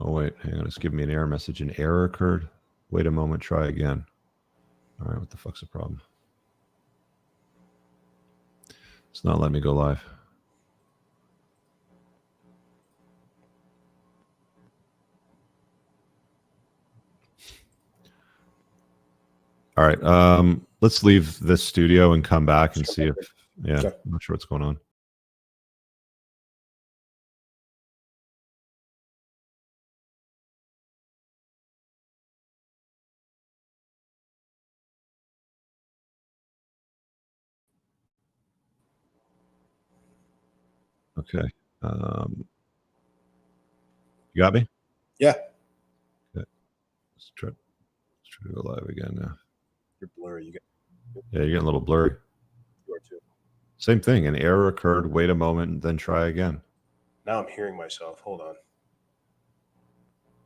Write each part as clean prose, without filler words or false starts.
Oh, wait. Hang on. It's giving me an error message. An error occurred. Wait a moment. Try again. All right. What the fuck's the problem? It's not letting me go live. All right. Let's leave this studio and come back and see if, yeah, I'm not sure what's going on. Okay. You got me? Yeah. Okay. Let's try to go live again now. You're blurry. Yeah, you're getting a little blurry. You are too. Same thing. An error occurred. Wait a moment, and then try again. Now I'm hearing myself. Hold on.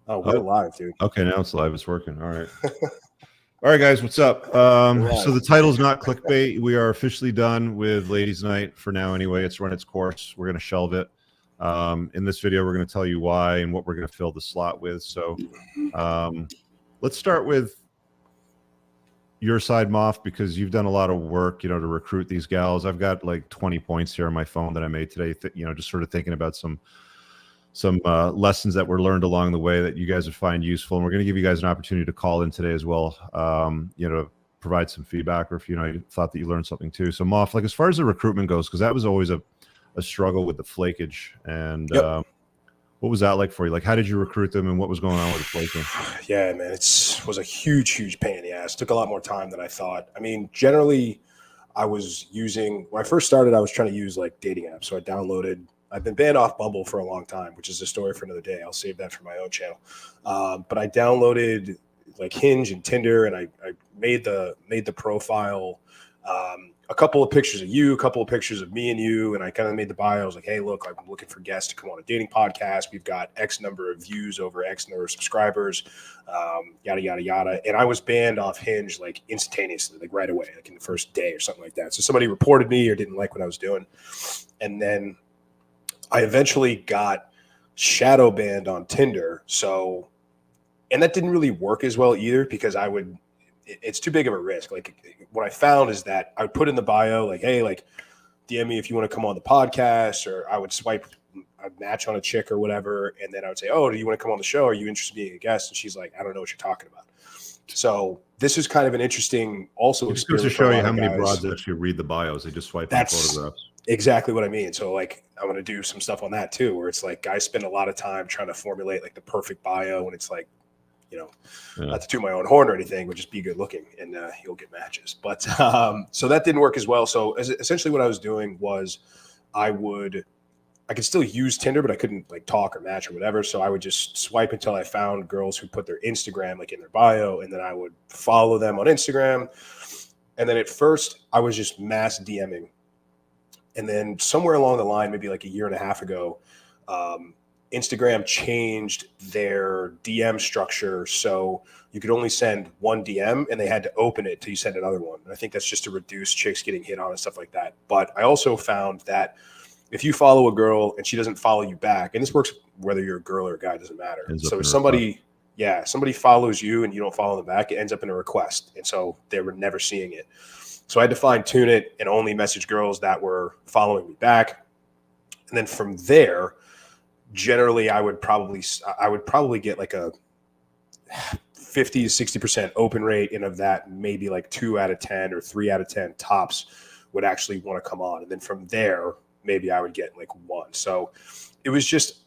Oh, we're live, dude. Okay, now it's live. It's working. All right. All right, guys, what's up? So the title's not clickbait. We are officially done with Ladies Night for now anyway. It's run its course. We're going to shelve it. In this video, we're going to tell you why and what we're going to fill the slot with. So let's start with your side, Moff, because you've done a lot of work, to recruit these gals. I've got like 20 points here on my phone that I made today, just sort of thinking about some lessons that were learned along the way that you guys would find useful. And we're going to give you guys an opportunity to call in today as well, to provide some feedback, or if you thought that you learned something too. So Moff, like as far as the recruitment goes, because that was always a struggle with the flakage. And what was that like for you? Like, how did you recruit them, and what was going on with the flaking? Yeah, man, it was a huge pain in the ass. It took a lot more time than I thought. I mean, generally, I was using, when I first started, I was trying to use like dating apps. So I've been banned off Bumble for a long time, which is a story for another day. I'll save that for my own channel. But I downloaded like Hinge and Tinder, and I made the profile, a couple of pictures of you, a couple of pictures of me and you, and I kind of made the bio. I was like, hey, look, I'm looking for guests to come on a dating podcast. We've got X number of views over X number of subscribers, yada, yada, yada. And I was banned off Hinge like instantaneously, like right away, like in the first day or something like that. So somebody reported me or didn't like what I was doing. And then I eventually got shadow banned on Tinder. So, and that didn't really work as well either, because it's too big of a risk. Like what I found is that I would put in the bio, like, hey, like DM me if you want to come on the podcast, or I would I'd match on a chick or whatever. And then I would say, oh, do you want to come on the show? Are you interested in being a guest? And she's like, I don't know what you're talking about. So this is kind of an interesting also just goes to show you how many broads actually read the bios. They just swipe on photographs. Exactly what I mean. So like I'm going to do some stuff on that too, where it's like guys spend a lot of time trying to formulate like the perfect bio, and it's like, not to toot my own horn or anything, but just be good looking and you'll get matches. But so that didn't work as well. So essentially what I was doing was I could still use Tinder, but I couldn't like talk or match or whatever. So I would just swipe until I found girls who put their Instagram like in their bio, and then I would follow them on Instagram. And then at first I was just mass DMing. And then somewhere along the line, maybe like a year and a half ago, Instagram changed their DM structure. So you could only send one DM, and they had to open it till you send another one. And I think that's just to reduce chicks getting hit on and stuff like that. But I also found that if you follow a girl and she doesn't follow you back, and this works whether you're a girl or a guy, doesn't matter. So if somebody follows you and you don't follow them back, it ends up in a request. And so they were never seeing it. So I had to fine tune it and only message girls that were following me back. And then from there, generally I would probably get like a 50 to 60% open rate. And of that, maybe like 2 out of 10 or 3 out of 10 tops would actually want to come on. And then from there, maybe I would get like 1. So it was just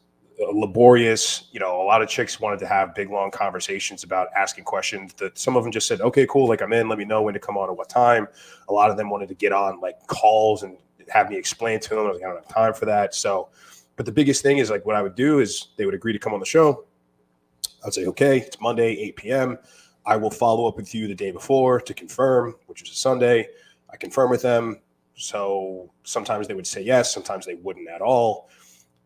laborious. A lot of chicks wanted to have big, long conversations about asking questions that some of them just said, okay, cool. Like I'm in, let me know when to come on at what time. A lot of them wanted to get on like calls and have me explain to them. I was like, I don't have time for that. So, but the biggest thing is like what I would do is they would agree to come on the show. I'd say, okay, it's Monday, 8 p.m. I will follow up with you the day before to confirm, which is a Sunday. I confirm with them. So sometimes they would say yes, sometimes they wouldn't at all.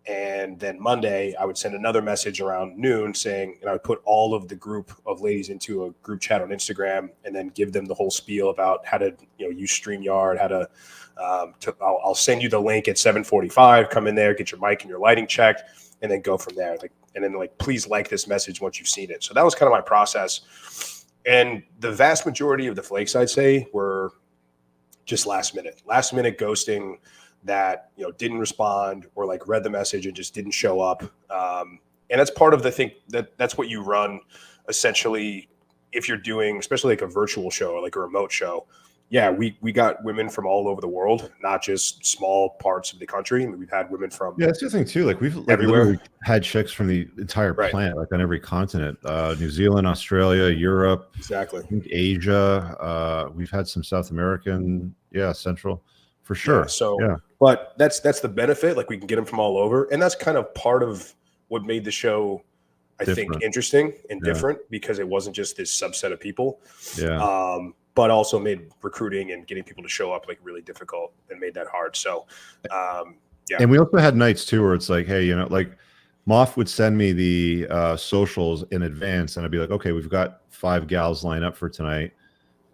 And then Monday, I would send another message around noon saying, and I would put all of the group of ladies into a group chat on Instagram, and then give them the whole spiel about how to, use StreamYard, how to, I'll send you the link at 7:45, come in there, get your mic and your lighting checked, and then go from there. Like and then like, please like this message once you've seen it. So that was kind of my process. And the vast majority of the flakes, I'd say, were just last minute ghosting that, you know, didn't respond or like read the message and just didn't show up. And that's part of the thing that's what you run essentially if you're doing, especially like a virtual show or like a remote show. Yeah, we got women from all over the world, not just small parts of the country. I mean, we've had women from that's the thing too. Like we've everywhere. had chicks from the entire planet, like on every continent, New Zealand, Australia, Europe, exactly, I think Asia. We've had some South American, Central, for sure. But that's the benefit. Like we can get them from all over, and that's kind of part of what made the show, I think, interesting and different, because it wasn't just this subset of people. But also made recruiting and getting people to show up like really difficult and made that hard. So, And we also had nights too where it's like, hey, you know, like Moff would send me the socials in advance, and I'd be like, okay, we've got 5 gals lined up for tonight,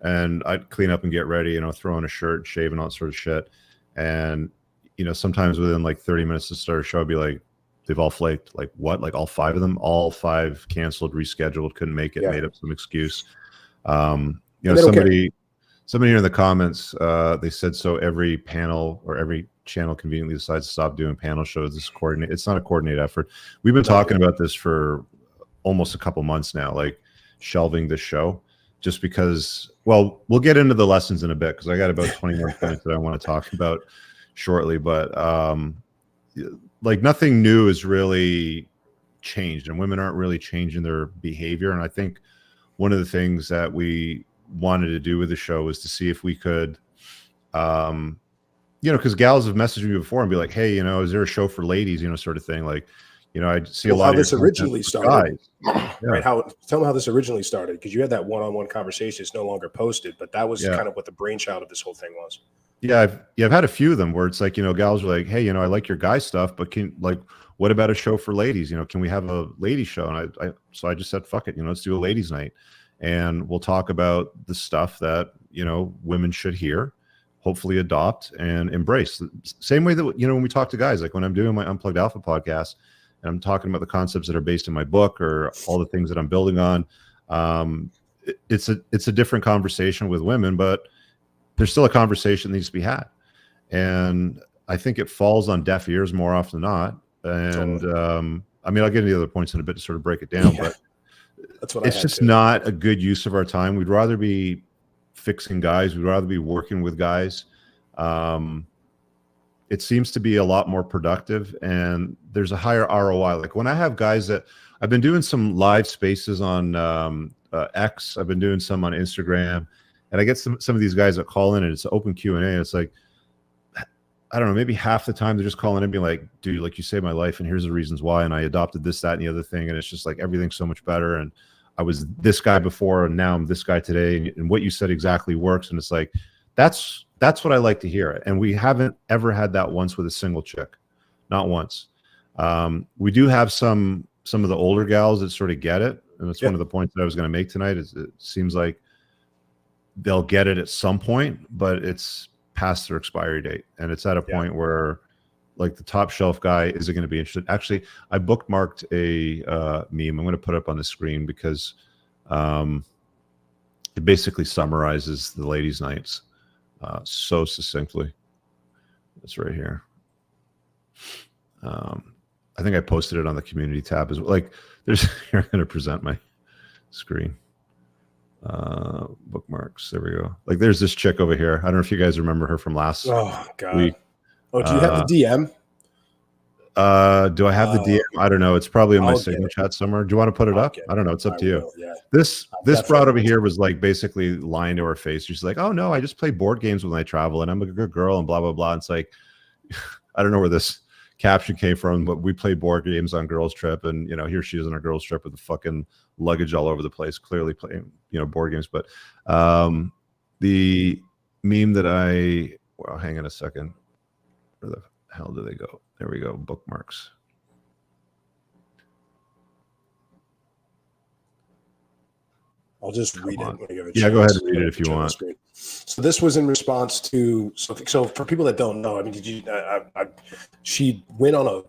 and I'd clean up and get ready, you know, throw on a shirt, shave, and all that sort of shit. And you know, sometimes within like 30 minutes to start a show, I'd be like, they've all flaked. Like what? Like all 5 of them? All 5 canceled, rescheduled, couldn't make it, made up some excuse. You know, somebody here in the comments, they said, so every panel or every channel conveniently decides to stop doing panel shows. This is coordinate. It's not a coordinated effort. We've been talking about this for almost a couple months now, like shelving this show, just because, well, we'll get into the lessons in a bit, because I got about 20 more points that I want to talk about shortly. But like nothing new has really changed, and women aren't really changing their behavior. And I think one of the things that we wanted to do with the show was to see if we could, you know, because gals have messaged me before and be like, hey, you know, is there a show for ladies, you know, sort of thing. Like, you know, I see a lot of this originally started, right? Tell me how this originally started, because you had that one-on-one conversation. It's no longer posted, but that was kind of what the brainchild of this whole thing was. I've had a few of them where it's like, you know, gals are like, hey, you know, I like your guy stuff, but what about a show for ladies? You know, can we have a ladies show? And so I just said, fuck it, you know, let's do a ladies night. And we'll talk about the stuff that, you know, women should hear, hopefully adopt and embrace. Same way that, you know, when we talk to guys, like when I'm doing my Unplugged Alpha podcast and I'm talking about the concepts that are based in my book or all the things that I'm building on, it's a different conversation with women, but there's still a conversation that needs to be had. And I think it falls on deaf ears more often than not. And I mean, I'll get into the other points in a bit to sort of break it down, but that's what it's just not a good use of our time. We'd rather be fixing guys. We'd rather be working with guys. It seems to be a lot more productive, and there's a higher ROI. Like when I have guys that I've been doing some live spaces on X, I've been doing some on Instagram, and I get some of these guys that call in, and it's an open Q&A. And it's like, I don't know, maybe half the time they're just calling in and being like, dude, like you saved my life and here's the reasons why. And I adopted this, that, and the other thing. And it's just like, everything's so much better. And I was this guy before, and now I'm this guy today. And what you said exactly works. And it's like, that's what I like to hear. And we haven't ever had that once with a single chick, not once. We do have some of the older gals that sort of get it. And that's one of the points that I was going to make tonight, is it seems like they'll get it at some point, but it's past their expiry date, and it's at a point where, like, the top shelf guy isn't going to be interested. Actually, I bookmarked a meme. I'm going to put up on the screen because it basically summarizes the ladies' nights so succinctly. It's right here. I think I posted it on the community tab as well. Like, there's here, I'm going to present my screen. Bookmarks. There we go. Like, there's this chick over here. I don't know if you guys remember her from last week. Oh, do you have the DM? Do I have the DM? I don't know. It's probably in my signal chat somewhere. Do you want to put it up? I don't know. It's up to you. Yeah. This broad over here was like basically lying to her face. She's like, oh no, I just play board games when I travel and I'm a good girl and blah, blah, blah. And it's like, I don't know where this caption came from, but we play board games on girls trip, and you know, here she is on our girls trip with the fucking luggage all over the place, clearly playing, you know, board games. But the meme that well, hang on a second, where the hell do they go? There we go. Bookmarks. I'll just read it when I give it. Yeah, go ahead and read it if you want. So this was in response to, so for people that don't know, I mean, she went on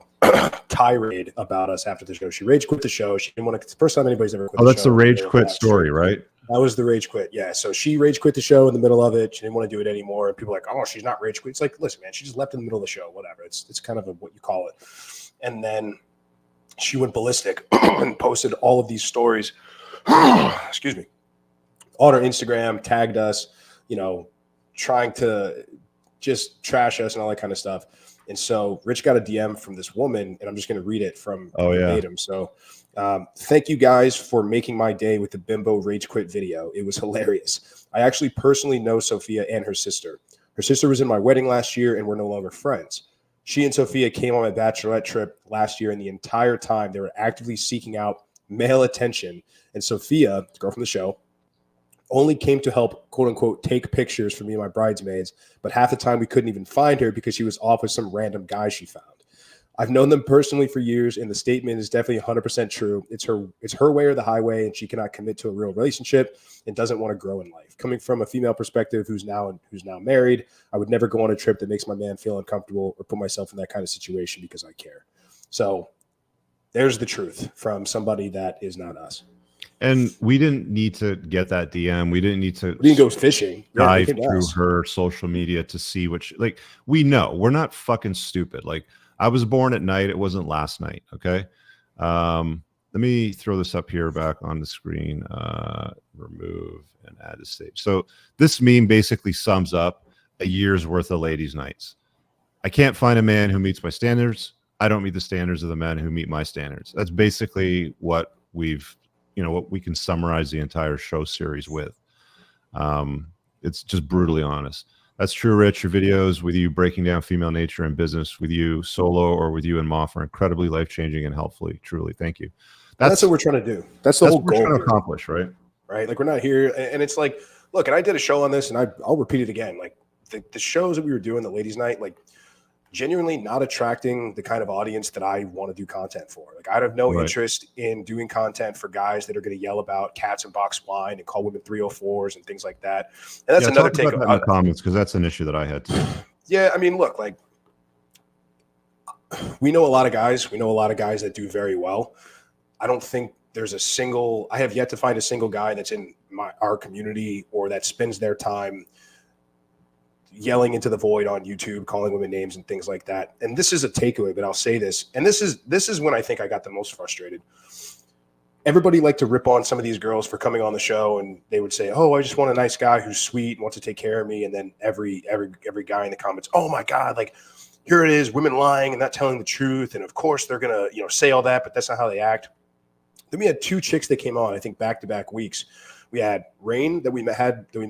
tirade about us after the show. She rage quit the show. She didn't want to. It's the first time anybody's ever quit. Oh, the that's show. the rage quit story, right? That was the rage quit. Yeah. So she rage quit the show in the middle of it. She didn't want to do it anymore. And people were like, oh, she's not rage quit. It's like, listen, man, she just left in the middle of the show. Whatever. It's kind of what you call it. And then she went ballistic and posted all of these stories. Excuse me. On her Instagram, tagged us, trying to just trash us and all that kind of stuff. And so Rich got a DM from this woman, and I'm just going to read it from verbatim. So thank you guys for making my day with the bimbo rage quit video. It was hilarious. I actually personally know Sophia and her sister. Her sister was in my wedding last year, and we're no longer friends. She and Sophia came on my bachelorette trip last year, and the entire time they were actively seeking out male attention. And Sophia, the girl from the show, only came to help, quote unquote, take pictures for me and my bridesmaids. But half the time we couldn't even find her because she was off with some random guy she found. I've known them personally for years, and the statement is definitely 100% true. It's her way or the highway, and she cannot commit to a real relationship and doesn't want to grow in life. Coming from a female perspective who's now married, I would never go on a trip that makes my man feel uncomfortable or put myself in that kind of situation because I care. So there's the truth from somebody that is not us. And we didn't need to get that DM. We didn't need to go fishing. Dive through her social media to see what we know. We're not fucking stupid. Like, I was born at night. It wasn't last night. Okay. Let me throw this up here back on the screen. Remove and add to stage. So this meme basically sums up a year's worth of ladies' nights. I can't find a man who meets my standards. I don't meet the standards of the men who meet my standards. That's basically what what we can summarize the entire show series with. It's just brutally honest. That's true, Rich. Your videos with you breaking down female nature and business with you solo or with you and Moff are incredibly life-changing and helpfully. Truly. Thank you. That's what we're trying to do. That's the whole goal. We're trying to accomplish, right? Right. Like, we're not here. And it's like, look, and I did a show on this, and I'll repeat it again. Like, the shows that we were doing, the ladies' night, like, genuinely not attracting the kind of audience that I want to do content for. Like, I have no interest in doing content for guys that are going to yell about cats and box wine and call women 304s and things like that. And that's another take in the comments, because that's an issue that I had too. Yeah, I mean, look, like, we know a lot of guys. We know a lot of guys that do very well. I don't think there's I have yet to find a single guy that's in our community or that spends their time yelling into the void on YouTube, calling women names and things like that. And this is a takeaway, but I'll say this. And this is when I think I got the most frustrated. Everybody liked to rip on some of these girls for coming on the show, and they would say, "Oh, I just want a nice guy who's sweet and wants to take care of me." And then every guy in the comments, "Oh my God, like, here it is, women lying and not telling the truth. And of course they're gonna, say all that, but that's not how they act." Then we had two chicks that came on, I think, back-to-back weeks. We had Rain that we met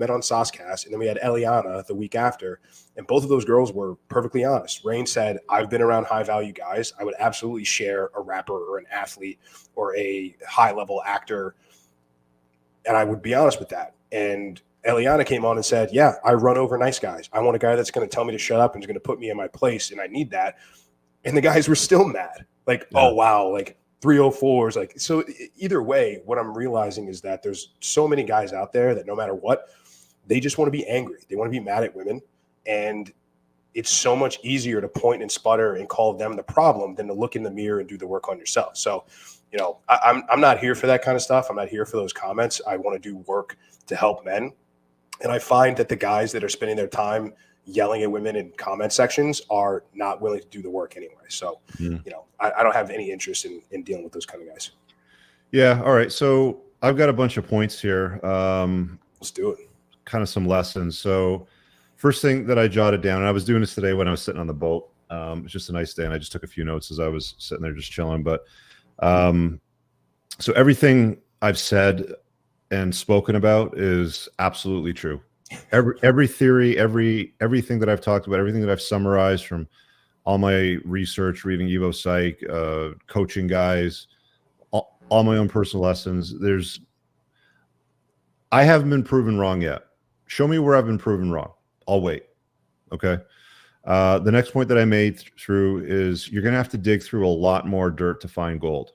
on Saucecast, and then we had Eliana the week after. And both of those girls were perfectly honest. Rain said, "I've been around high-value guys. I would absolutely share a rapper or an athlete or a high-level actor, and I would be honest with that." And Eliana came on and said, "Yeah, I run over nice guys. I want a guy that's going to tell me to shut up and is going to put me in my place, and I need that." And the guys were still mad. Like, "Oh, wow, like, 304s." Like, so either way, what I'm realizing is that there's so many guys out there that no matter what, they just want to be angry. They want to be mad at women. And it's so much easier to point and sputter and call them the problem than to look in the mirror and do the work on yourself. So, I'm not here for that kind of stuff. I'm not here for those comments. I want to do work to help men. And I find that the guys that are spending their time yelling at women in comment sections are not willing to do the work anyway. So, I don't have any interest in dealing with those kind of guys. Yeah. All right. So I've got a bunch of points here. Let's do it. Kind of some lessons. So first thing that I jotted down, and I was doing this today when I was sitting on the boat. It's just a nice day, and I just took a few notes as I was sitting there just chilling. But so everything I've said and spoken about is absolutely true. Every theory, everything that I've talked about, everything that I've summarized from all my research, reading Evo Psych, coaching guys, all my own personal lessons. I haven't been proven wrong yet. Show me where I've been proven wrong. I'll wait. Okay. The next point that I made through is you're going to have to dig through a lot more dirt to find gold.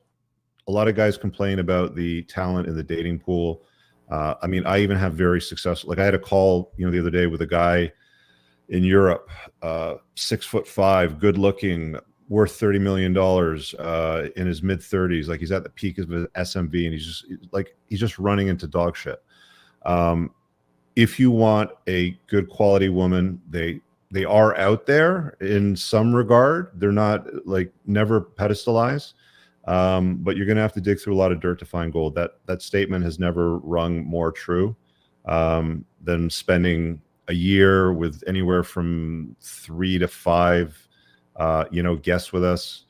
A lot of guys complain about the talent in the dating pool. I mean, I even have very successful, like I had a call, the other day with a guy in Europe, 6'5", good looking, worth $30 million in his mid 30s. Like, he's at the peak of his SMV, and he's just running into dog shit. If you want a good quality woman, they are out there in some regard. They're not like never pedestalized, but you're going to have to dig through a lot of dirt to find gold. That statement has never rung more true than spending a year with anywhere from 3 to 5, guests with us.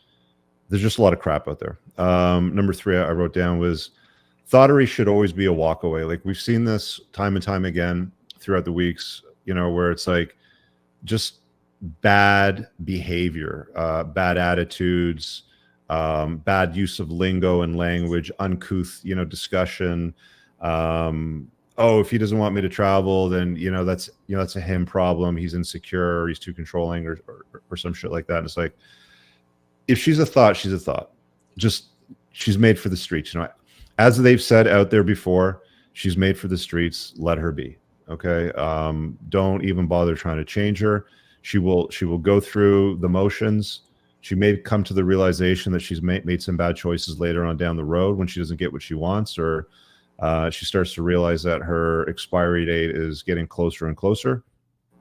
There's just a lot of crap out there. Number 3 I wrote down was thoughtery should always be a walk away. Like, we've seen this time and time again throughout the weeks, where it's like just bad behavior, bad attitudes, bad use of lingo and language, uncouth, discussion. Oh, if he doesn't want me to travel, then that's a him problem. He's insecure, or he's too controlling, or some shit like that. And it's like, if she's a thought, she's a thought. Just, she's made for the streets. As they've said out there before, she's made for the streets. Let her be. Okay. Don't even bother trying to change her. She will go through the motions. She may come to the realization that she's made some bad choices later on down the road when she doesn't get what she wants, or she starts to realize that her expiry date is getting closer and closer.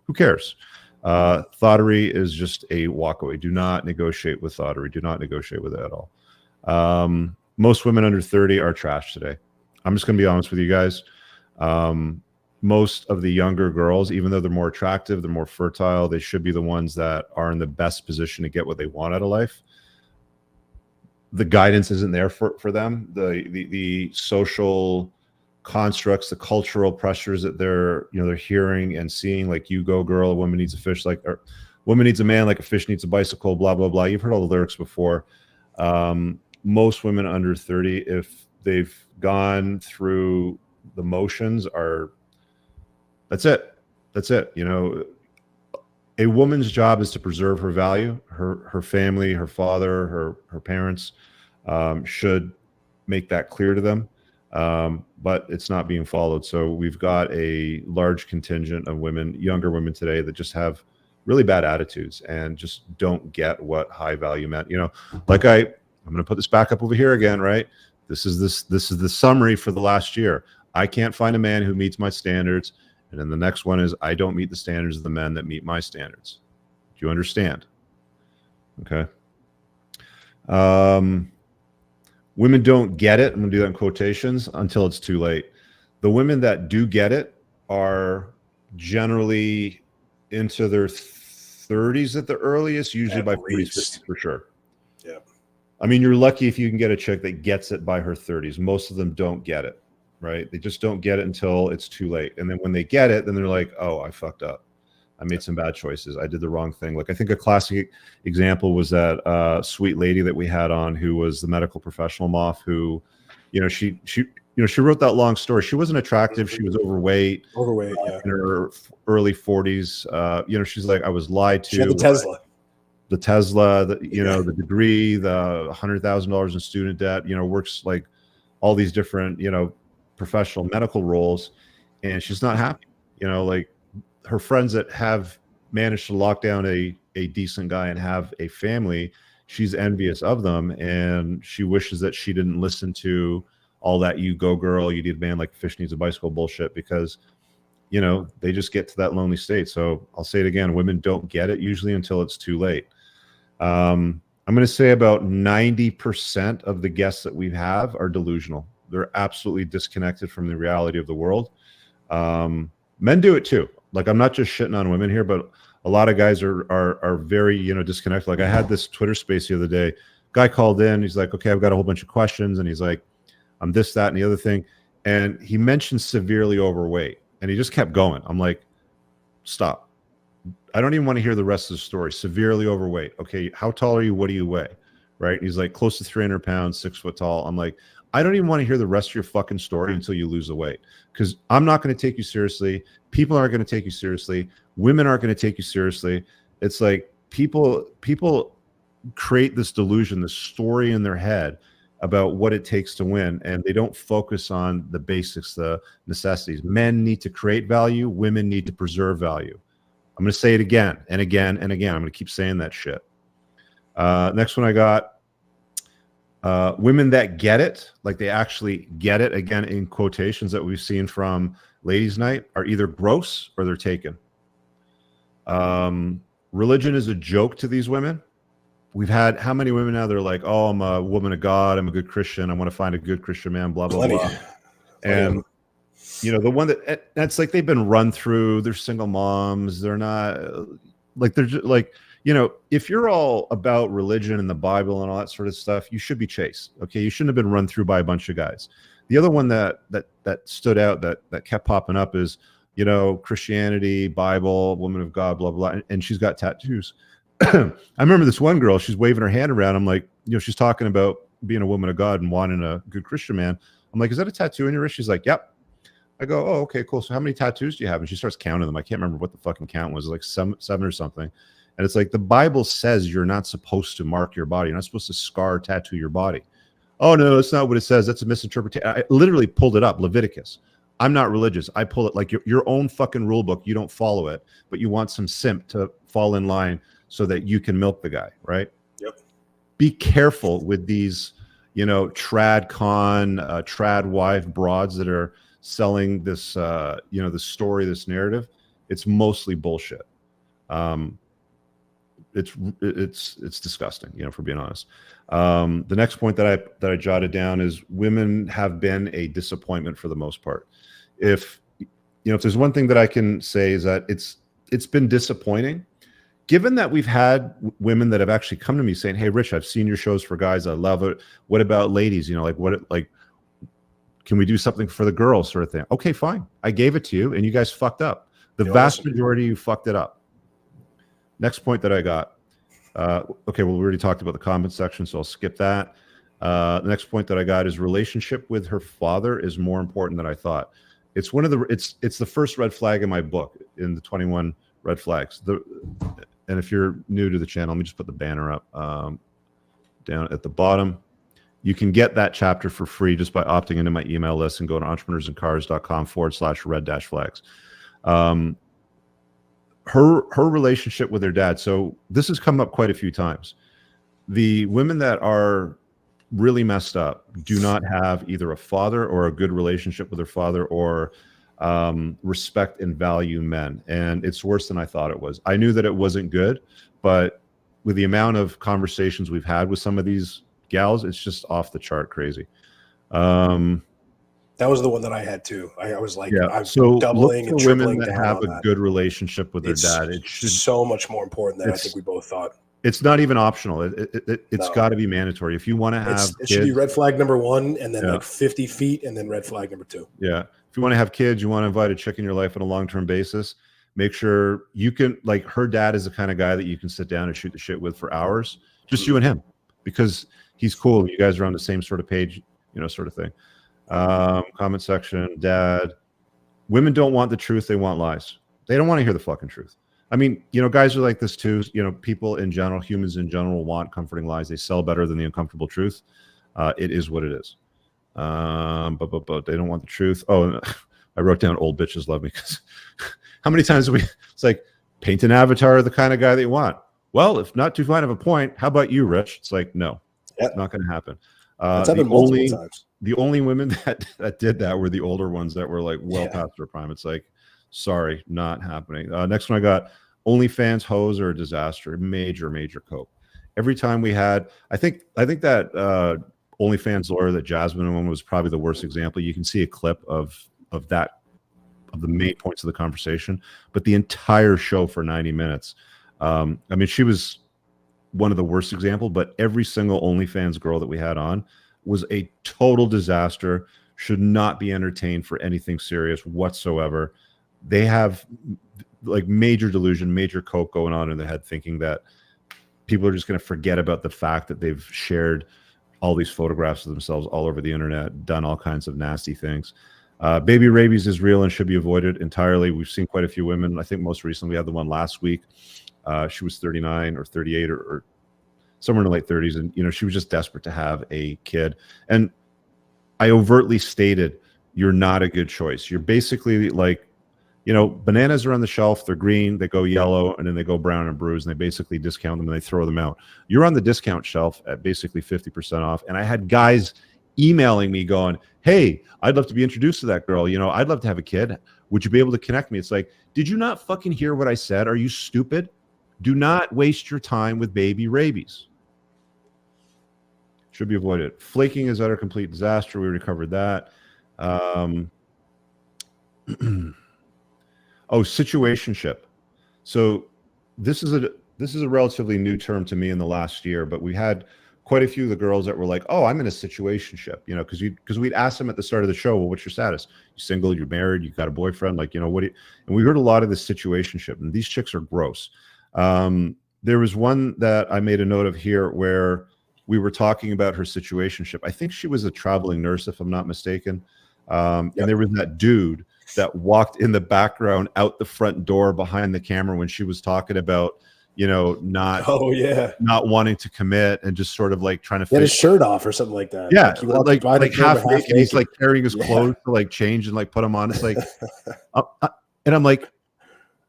Who cares? Thoughtery is just a walkaway. Do not negotiate with thoughtery. Do not negotiate with it at all. Most women under 30 are trash today. I'm just going to be honest with you guys. Most of the younger girls, even though they're more attractive, they're more fertile, they should be the ones that are in the best position to get what they want out of life. The guidance isn't there for them. The social constructs, the cultural pressures that they're hearing and seeing, like, you go girl, a woman needs a fish, like, or woman needs a man like a fish needs a bicycle, blah blah blah. You've heard all the lyrics before. Most women under 30, if they've gone through the motions, that's it. A woman's job is to preserve her value. Her family, her father, her parents should make that clear to them, but it's not being followed. So we've got a large contingent of women, younger women today, that just have really bad attitudes and just don't get what high value meant. Like I'm going to put this back up over here again, right? This is the summary for the last year. I can't find a man who meets my standards. And then the next one is, I don't meet the standards of the men that meet my standards. Do you understand? Okay. Women don't get it. I'm going to do that in quotations until it's too late. The women that do get it are generally into their 30s at the earliest, usually At by least. 40s for sure. Yeah. I mean, you're lucky if you can get a chick that gets it by her 30s. Most of them don't get it. Right? They just don't get it until it's too late. And then when they get it, then they're like, oh, I fucked up. I made some bad choices. I did the wrong thing. Like, I think a classic example was that sweet lady that we had on, who was the medical professional Moff, who, she wrote that long story. She wasn't attractive. She was overweight. Yeah. In her early 40s. She's like, I was lied to. She had the Tesla. The degree, the $100,000 in student debt, works like all these different, professional medical roles, and she's not happy. Like, her friends that have managed to lock down a decent guy and have a family, she's envious of them, and she wishes that she didn't listen to all that "you go girl, you need a man like a fish needs a bicycle" bullshit, because they just get to that lonely state. So I'll say it again, women don't get it usually until it's too late. I'm going to say about 90% of the guests that we have are delusional. They're absolutely disconnected from the reality of the world. Men do it too. Like, I'm not just shitting on women here, but a lot of guys are very, disconnected. Like, I had this Twitter space the other day. Guy called in. He's like, okay, I've got a whole bunch of questions. And he's like, I'm this, that, and the other thing. And he mentioned severely overweight. And he just kept going. I'm like, stop. I don't even want to hear the rest of the story. Severely overweight. Okay, how tall are you? What do you weigh? Right? And he's like, close to 300 pounds, 6 foot tall. I'm like, I don't even want to hear the rest of your fucking story until you lose the weight, because I'm not going to take you seriously. People aren't going to take you seriously. Women aren't going to take you seriously. It's like people create this delusion, this story in their head about what it takes to win, and they don't focus on the basics, the necessities. Men need to create value. Women need to preserve value. I'm going to say it again and again and again. I'm going to keep saying that shit. Next one I got, women that get it, like they actually get it, again, in quotations that we've seen from Ladies Night, are either gross or they're taken. Religion is a joke to these women. We've had how many women now? They're like, oh, I'm a woman of God. I'm a good Christian. I want to find a good Christian man, blah, blah, blah. And, you know, the one that's like they've been run through. They're single moms. They're not like, they're just like, you know, if you're all about religion and the Bible and all that sort of stuff, you should be chased. Okay. You shouldn't have been run through by a bunch of guys. The other one that stood out that kept popping up is, you know, Christianity, Bible, woman of God, blah, blah, and she's got tattoos. I remember this one girl, she's waving her hand around. I'm like, you know, she's talking about being a woman of God and wanting a good Christian man. I'm like, is that a tattoo in your wrist? She's like, yep. I go, oh, okay, cool. So how many tattoos do you have? And she starts counting them. I can't remember what the fucking count was, like seven or something. And it's like, the Bible says you're not supposed to mark your body. You're not supposed to scar, tattoo your body. Oh, no, that's not what it says. That's a misinterpretation. I literally pulled it up, Leviticus. I'm not religious. I pull it like your own fucking rule book. You don't follow it, but you want some simp to fall in line so that you can milk the guy, right? Yep. Be careful with these, you know, trad wife broads that are selling this, you know, the story, this narrative. It's mostly bullshit. It's disgusting, you know, for being honest. The next point that I jotted down is women have been a disappointment for the most part. If there's one thing that I can say is that it's been disappointing. Given that we've had women that have actually come to me saying, "Hey, Rich, I've seen your shows for guys. I love it. What about ladies? You know, like, can we do something for the girls?" sort of thing. Okay, fine. I gave it to you, and you guys fucked up. The vast majority of you fucked it up. Next point that I got. Okay, well, we already talked about the comment section, so I'll skip that. The next point that I got is relationship with her father is more important than I thought. It's one of the it's the first red flag in my book, in the 21 red flags. And if you're new to the channel, let me just put the banner up down at the bottom. You can get that chapter for free just by opting into my email list and go to entrepreneursandcars.com/red-flags. Her relationship with her dad. So this has come up quite a few times. The women that are really messed up do not have either a father or a good relationship with their father, or respect and value men. And it's worse than I thought it was. I knew that it wasn't good, but with the amount of conversations we've had with some of these gals, it's just off the chart crazy. That was the one that I had too. I was like, yeah. I'm so doubling look and for women tripling that down have on a that. good relationship with their dad. It should so much more important than I think we both thought. It's not even optional. It's got to be mandatory. If you want to have it should be red flag number 1, and then like 50 feet, and then red flag number 2. Yeah. If you want to have kids, you want to invite a chick in your life on a long-term basis, make sure you can, like, her dad is the kind of guy that you can sit down and shoot the shit with for hours, just you and him, because he's cool. You guys are on the same sort of page, you know, sort of thing. Comment section, dad. Women don't want the truth. They want lies. They don't want to hear the fucking truth. I mean, you know, guys are like this too. You know, people in general, humans in general, want comforting lies. They sell better than the uncomfortable truth. It is what it is. But they don't want the truth. Oh, I wrote down old bitches love me, because how many times do it's like, paint an avatar of the kind of guy that you want. Well, if not too fine of a point, how about you, Rich? It's like, no, it's not going to happen. That's happened multiple times. The only women that did that were the older ones that were like well past their prime. It's like, sorry, not happening. Next one I got, OnlyFans hoes are a disaster. Major cope. Every time we had, I think that OnlyFans lawyer that Jasmine one was probably the worst example. You can see a clip of the main points of the conversation, but the entire show for 90 minutes. I mean, she was one of the worst example, but every single OnlyFans girl that we had on was a total disaster, should not be entertained for anything serious whatsoever. They have like major delusion, major coke going on in their head, thinking that people are just going to forget about the fact that they've shared all these photographs of themselves all over the internet, done all kinds of nasty things. Baby rabies is real and should be avoided entirely. We've seen quite a few women. I think most recently we had the one last week. She was 39 or 38 or somewhere in the late 30s. And, you know, she was just desperate to have a kid. And I overtly stated, you're not a good choice. You're basically like, you know, bananas are on the shelf, they're green, they go yellow, and then they go brown and bruised, and they basically discount them and they throw them out. You're on the discount shelf at basically 50% off. And I had guys emailing me going, hey, I'd love to be introduced to that girl. You know, I'd love to have a kid. Would you be able to connect me? It's like, did you not fucking hear what I said? Are you stupid? Do not waste your time with baby rabies. Should be avoided. Flaking is utter complete disaster. We already covered that. Oh, situationship. So this is a relatively new term to me in the last year, but we had quite a few of the girls that were like, "Oh, I'm in a situationship," you know, because we'd ask them at the start of the show, "Well, what's your status? You single? You're married? You got a boyfriend? Like, you know, what?" And we heard a lot of this situationship, and these chicks are gross. There was one that I made a note of here where we were talking about her situationship. I think she was a traveling nurse, if I'm not mistaken. And there was that dude that walked in the background out the front door behind the camera when she was talking about, you know, not wanting to commit and just sort of like trying to get his shirt off or something like that. Yeah, like half naked. He's like carrying his clothes to like change and like put them on. It's like, and I'm like,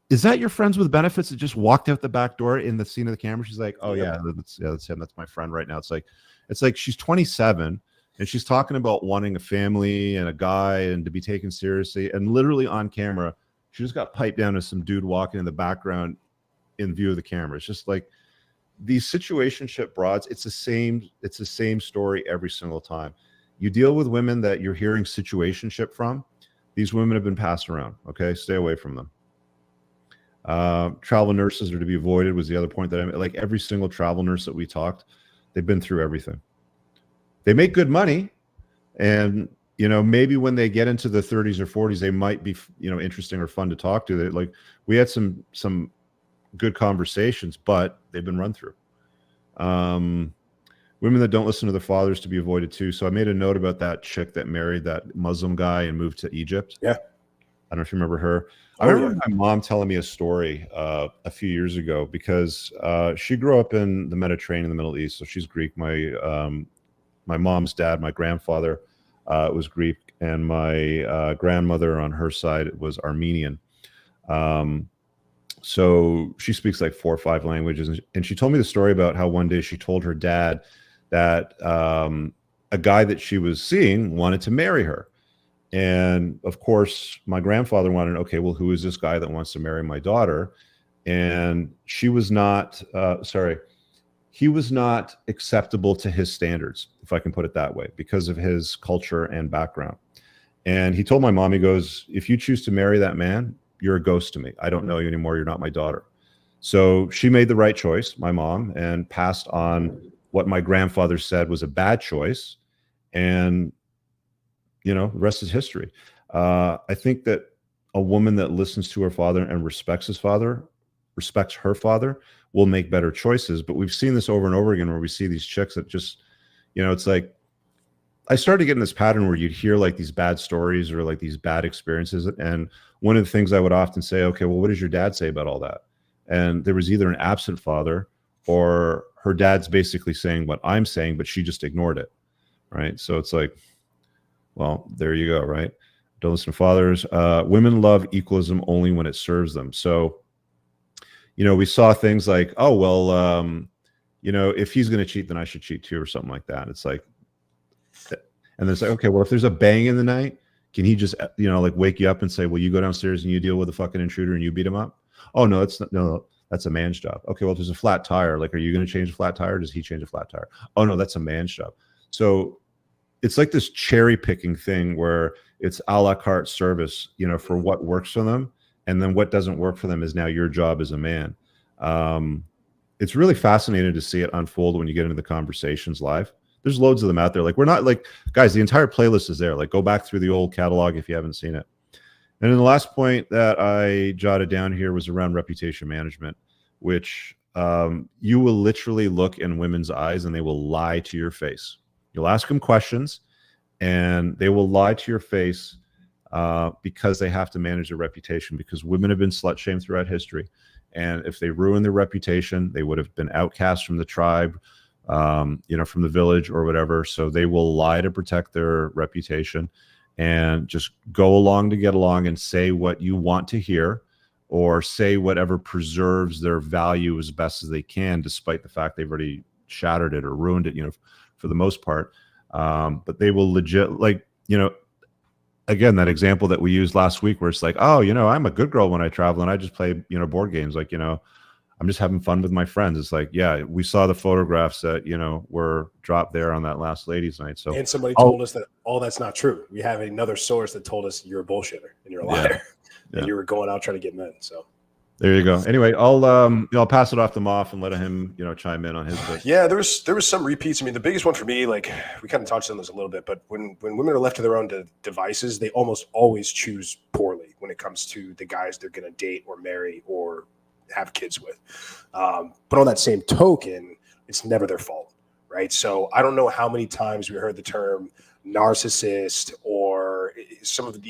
is that your friends with benefits that just walked out the back door in the scene of the camera? She's like, oh yeah, that's him. That's my friend right now. It's like she's 27. And she's talking about wanting a family and a guy and to be taken seriously. And literally on camera, she just got piped down to some dude walking in the background in view of the camera. It's just like these situationship broads. It's the same story every single time. You deal with women that you're hearing situationship from. These women have been passed around. Okay, stay away from them. Travel nurses are to be avoided was the other point that I made. Like every single travel nurse that we talked, they've been through everything. They make good money, and you know, maybe when they get into the 30s or 40s, they might be, you know, interesting or fun to talk to. They, like, we had some good conversations, but they've been run through. Women that don't listen to their fathers to be avoided too. So I made a note about that chick that married that Muslim guy and moved to Egypt. Yeah, I don't know if you remember her. I remember my mom telling me a story a few years ago because she grew up in the Mediterranean, in the Middle East, so she's Greek. My mom's dad, my grandfather, was Greek, and my grandmother on her side was Armenian. So she speaks like 4 or 5 languages. And she told me the story about how one day she told her dad that a guy that she was seeing wanted to marry her. And of course, my grandfather wanted to know, okay, well, who is this guy that wants to marry my daughter? And she was not, he was not acceptable to his standards, if I can put it that way, because of his culture and background. And he told my mom, he goes, if you choose to marry that man, you're a ghost to me. I don't know you anymore. You're not my daughter. So she made the right choice, my mom, and passed on what my grandfather said was a bad choice. And, you know, the rest is history. I think that a woman that listens to her father and respects his father, respects her father, will make better choices. But we've seen this over and over again where we see these chicks that just, you know, it's like, I started getting this pattern where you'd hear like these bad stories or like these bad experiences. And one of the things I would often say, okay, well, what does your dad say about all that? And there was either an absent father or her dad's basically saying what I'm saying, but she just ignored it. Right. So it's like, well, there you go. Right. Don't listen to fathers. Women love equalism only when it serves them. So, you know, we saw things like, oh, well, you know, if he's going to cheat, then I should cheat too, or something like that. It's like, and then it's like, okay, well, if there's a bang in the night, can he just, you know, like wake you up and say, well, you go downstairs and you deal with the fucking intruder and you beat him up? Oh, no, that's not, no, that's a man's job. Okay, well, if there's a flat tire, like, are you going to change a flat tire? Or does he change a flat tire? Oh, no, that's a man's job. So it's like this cherry picking thing where it's a la carte service, you know, for what works for them. And then what doesn't work for them is now your job as a man. It's really fascinating to see it unfold when you get into the conversations live. There's loads of them out there. Like, we're not like, guys, the entire playlist is there. Like, go back through the old catalog if you haven't seen it. And then the last point that I jotted down here was around reputation management, which you will literally look in women's eyes and they will lie to your face. You'll ask them questions and they will lie to your face because they have to manage their reputation, because women have been slut shamed throughout history. And if they ruin their reputation, they would have been outcast from the tribe, you know, from the village or whatever. So they will lie to protect their reputation. and just go along to get along and say what you want to hear, or say whatever preserves their value as best as they can, despite the fact they've already shattered it or ruined it, for the most part. But they will legit, like, again, that example that we used last week where it's like, oh, I'm a good girl when I travel and I just play, board games. Like, I'm just having fun with my friends. It's like, yeah, we saw the photographs that, were dropped there on that last ladies' night. So, and somebody told us that all that's not true. We have another source that told us you're a bullshitter and you're a liar, and you were going out trying to get men. So there you go. Anyway, I'll pass it off to Moff and let him, chime in on his bit. Yeah, there was some repeats. I mean, the biggest one for me, like we kind of touched on this a little bit, but when women are left to their own devices, they almost always choose poorly when it comes to the guys they're going to date or marry or have kids with. But on that same token, it's never their fault, right? So I don't know how many times we heard the term narcissist or some of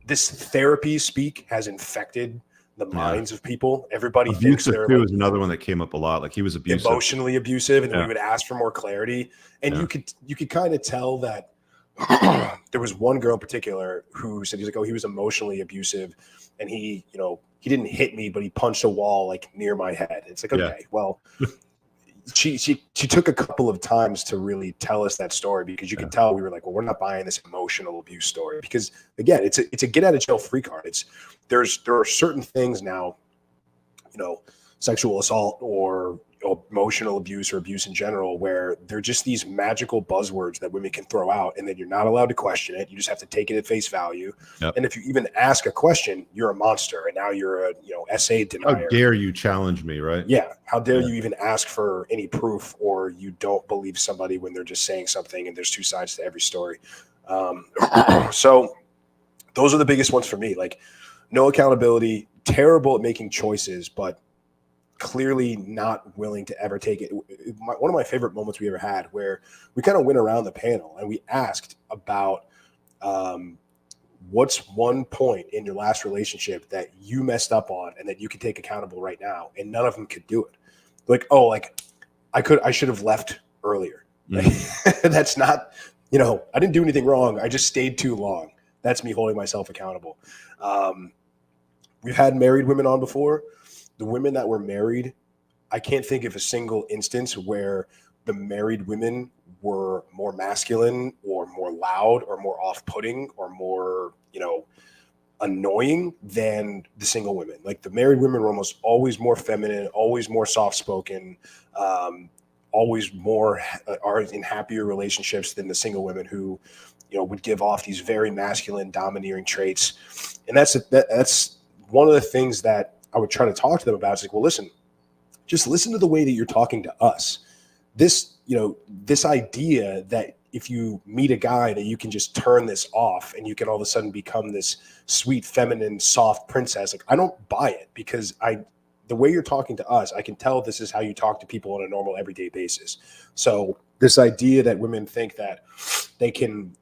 this therapy speak has infected the minds of people. Everybody thinks they're too is another one that came up a lot. Like he was abusive, emotionally abusive, and then we would ask for more clarity. And you could kind of tell that there was one girl in particular who said he's like, oh, he was emotionally abusive, and he didn't hit me, but he punched a wall like near my head. It's like, okay, well, she took a couple of times to really tell us that story, because you could tell we were like, well, we're not buying this emotional abuse story, because again, it's a get out of jail free card. There are certain things now, sexual assault or emotional abuse or abuse in general, where they're just these magical buzzwords that women can throw out, and then you're not allowed to question it. You just have to take it at face value. And if you even ask a question, you're a monster, and now you're a essay denier. How dare you challenge me, right? Yeah, how dare you even ask for any proof, or you don't believe somebody when they're just saying something, and there's two sides to every story. So those are the biggest ones for me. Like, no accountability, terrible at making choices, but clearly not willing to ever take it. One of my favorite moments we ever had, where we kind of went around the panel and we asked about what's one point in your last relationship that you messed up on and that you can take accountable right now, and none of them could do it. Like, oh, like I should have left earlier. That's not, I didn't do anything wrong. I just stayed too long. That's me holding myself accountable. We've had married women on before. The women that were married, I can't think of a single instance where the married women were more masculine or more loud or more off-putting or more, annoying than the single women. Like, the married women were almost always more feminine, always more soft-spoken, always more are in happier relationships than the single women who, would give off these very masculine, domineering traits. And that's one of the things that I would try to talk to them about. It's like, well, listen, just listen to the way that you're talking to us. This idea that if you meet a guy that you can just turn this off and you can all of a sudden become this sweet, feminine, soft princess. Like, I don't buy it, because the way you're talking to us, I can tell this is how you talk to people on a normal everyday basis. So this idea that women think that they can,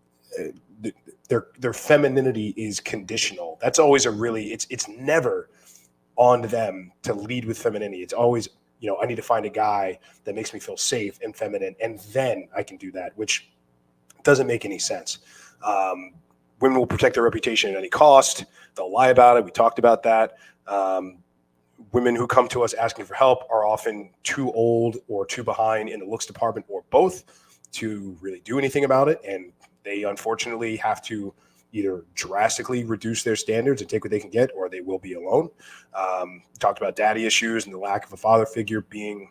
their femininity is conditional. That's always it's never on them to lead with femininity. It's always, I need to find a guy that makes me feel safe and feminine, and then I can do that, which doesn't make any sense. Women will protect their reputation at any cost. They'll lie about it. We talked about that. Women who come to us asking for help are often too old or too behind in the looks department, or both, to really do anything about it. And they unfortunately have to either drastically reduce their standards and take what they can get, or they will be alone. Talked about daddy issues and the lack of a father figure being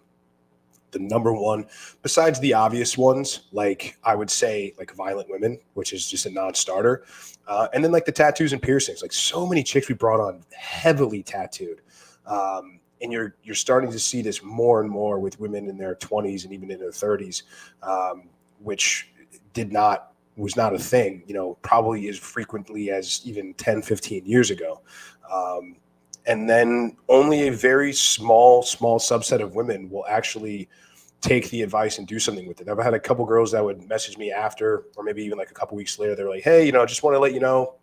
the number one, besides the obvious ones, like I would say like violent women, which is just a non-starter. And then like the tattoos and piercings, like so many chicks we brought on heavily tattooed. And you're starting to see this more and more with women in their 20s and even in their 30s, which was not a thing, probably as frequently as even 10, 15 years ago. And then only a very small subset of women will actually take the advice and do something with it. I've had a couple girls that would message me after, or maybe even like a couple weeks later. They're like, hey, just want to let you know,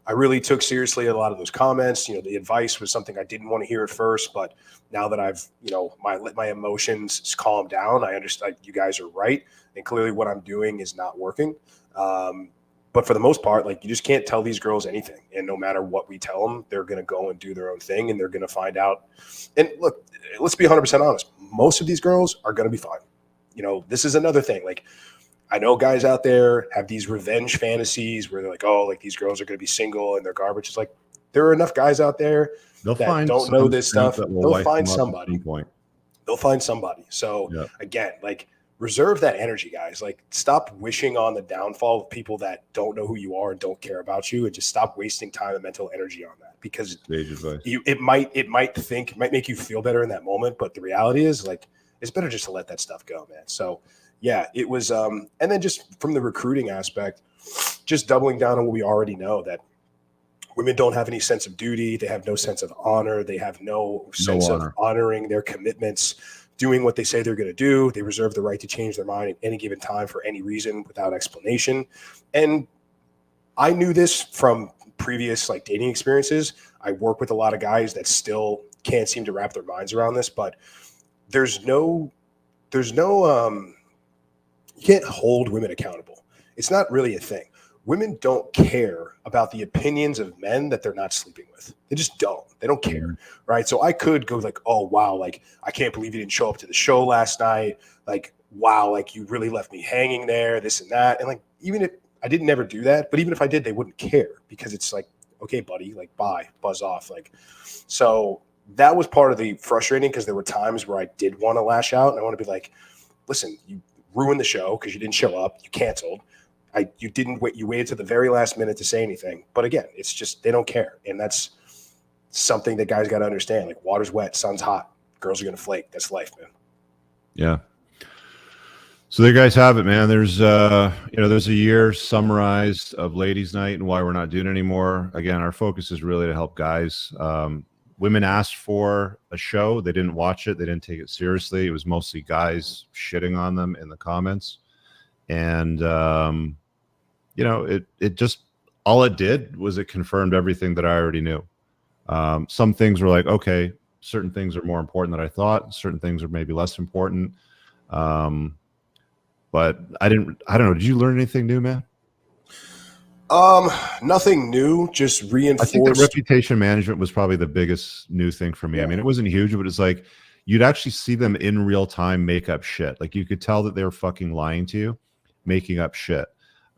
I really took seriously a lot of those comments. The advice was something I didn't want to hear at first, but now that I've, let my emotions calm down, I understand you guys are right. And clearly what I'm doing is not working. But for the most part, like, you just can't tell these girls anything. And no matter what we tell them, they're going to go and do their own thing, and they're going to find out. And look, let's be 100% honest. Most of these girls are going to be fine. You know, this is another thing. Like, I know guys out there have these revenge fantasies where they're like, oh, like, these girls are going to be single and they're garbage. It's like, there are enough guys out there that don't know this stuff. They'll find somebody. They'll find somebody. So again, like, reserve that energy, guys. Like, stop wishing on the downfall of people that don't know who you are and don't care about you, and just stop wasting time and mental energy on that, because it might make you feel better in that moment. But the reality is, like, it's better just to let that stuff go, man. So yeah, it was, and then just from the recruiting aspect, just doubling down on what we already know, that women don't have any sense of duty. They have no sense of honor. They have no sense of honoring their commitments, doing what they say they're going to do. They reserve the right to change their mind at any given time for any reason without explanation. And I knew this from previous, like, dating experiences. I work with a lot of guys that still can't seem to wrap their minds around this, but there's no, you can't hold women accountable. It's not really a thing. Women don't care about the opinions of men that they're not sleeping with. They just don't. They don't care, right? So I could go like, oh, wow, like, I can't believe you didn't show up to the show last night. Like, wow, like, you really left me hanging there, this and that. And, like, even if I didn't never do that, but even if I did, they wouldn't care, because it's like, okay, buddy, like, bye, buzz off. Like, so that was part of the frustrating, because there were times where I did want to lash out, and I want to be like, listen, you ruined the show because you didn't show up. You canceled. You didn't wait. You waited to the very last minute to say anything. But again, it's just, they don't care. And that's something that guys got to understand. Like, water's wet, sun's hot, girls are going to flake. That's life, man. Yeah. So there you guys have it, man. There's there's a year summarized of Ladies Night and why we're not doing it anymore. Again, our focus is really to help guys. Women asked for a show. They didn't watch it. They didn't take it seriously. It was mostly guys shitting on them in the comments. And, it just, all it did was it confirmed everything that I already knew. Some things were like, okay, certain things are more important than I thought. Certain things are maybe less important. But I don't know. Did you learn anything new, man? Nothing new, just reinforced. I think the reputation management was probably the biggest new thing for me. Yeah. I mean, it wasn't huge, but it's like, you'd actually see them in real time make up shit. Like, you could tell that they were fucking lying to you, making up shit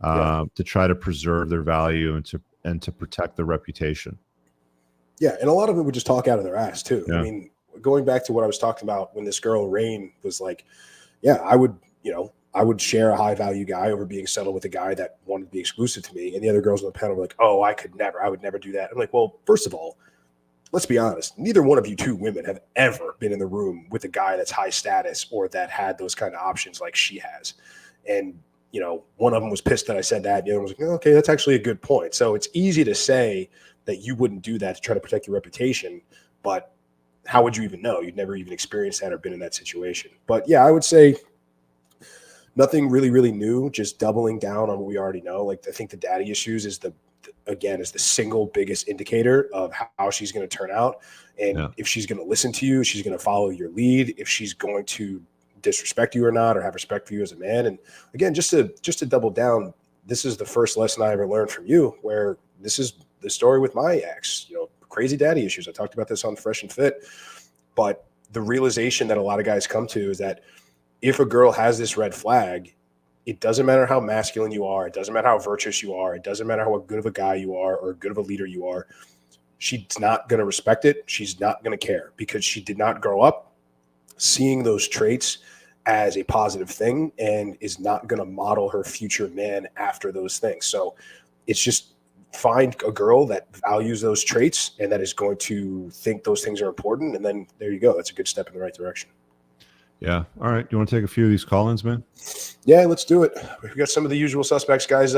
to try to preserve their value and to protect their reputation. Yeah, and a lot of it would just talk out of their ass too. Yeah. I mean, going back to what I was talking about when this girl Rain was like, yeah, I would share a high value guy over being settled with a guy that wanted to be exclusive to me. And the other girls on the panel were like, oh, I would never do that. I'm like, well, first of all, let's be honest. Neither one of you two women have ever been in the room with a guy that's high status or that had those kind of options like she has. And, one of them was pissed that I said that. The other one was like, oh, okay, that's actually a good point. So it's easy to say that you wouldn't do that to try to protect your reputation, but how would you even know? You'd never even experienced that or been in that situation. But yeah, I would say nothing really, really new, just doubling down on what we already know. Like, I think the daddy issues is the single biggest indicator of how she's going to turn out. And if she's going to listen to you, she's going to follow your lead, if she's going to disrespect you or not, or have respect for you as a man. And again, just to double down, this is the first lesson I ever learned from you, where this is the story with my ex, crazy daddy issues. I talked about this on Fresh and Fit, but the realization that a lot of guys come to is that if a girl has this red flag, it doesn't matter how masculine you are. It doesn't matter how virtuous you are. It doesn't matter how good of a guy you are or good of a leader you are. She's not going to respect it. She's not going to care, because she did not grow up seeing those traits as a positive thing, and is not going to model her future man after those things. So it's just find a girl that values those traits and that is going to think those things are important. And then there you go. That's a good step in the right direction. Yeah. All right. Do you want to take a few of these call-ins, man? Yeah, let's do it. We've got some of the usual suspects, guys.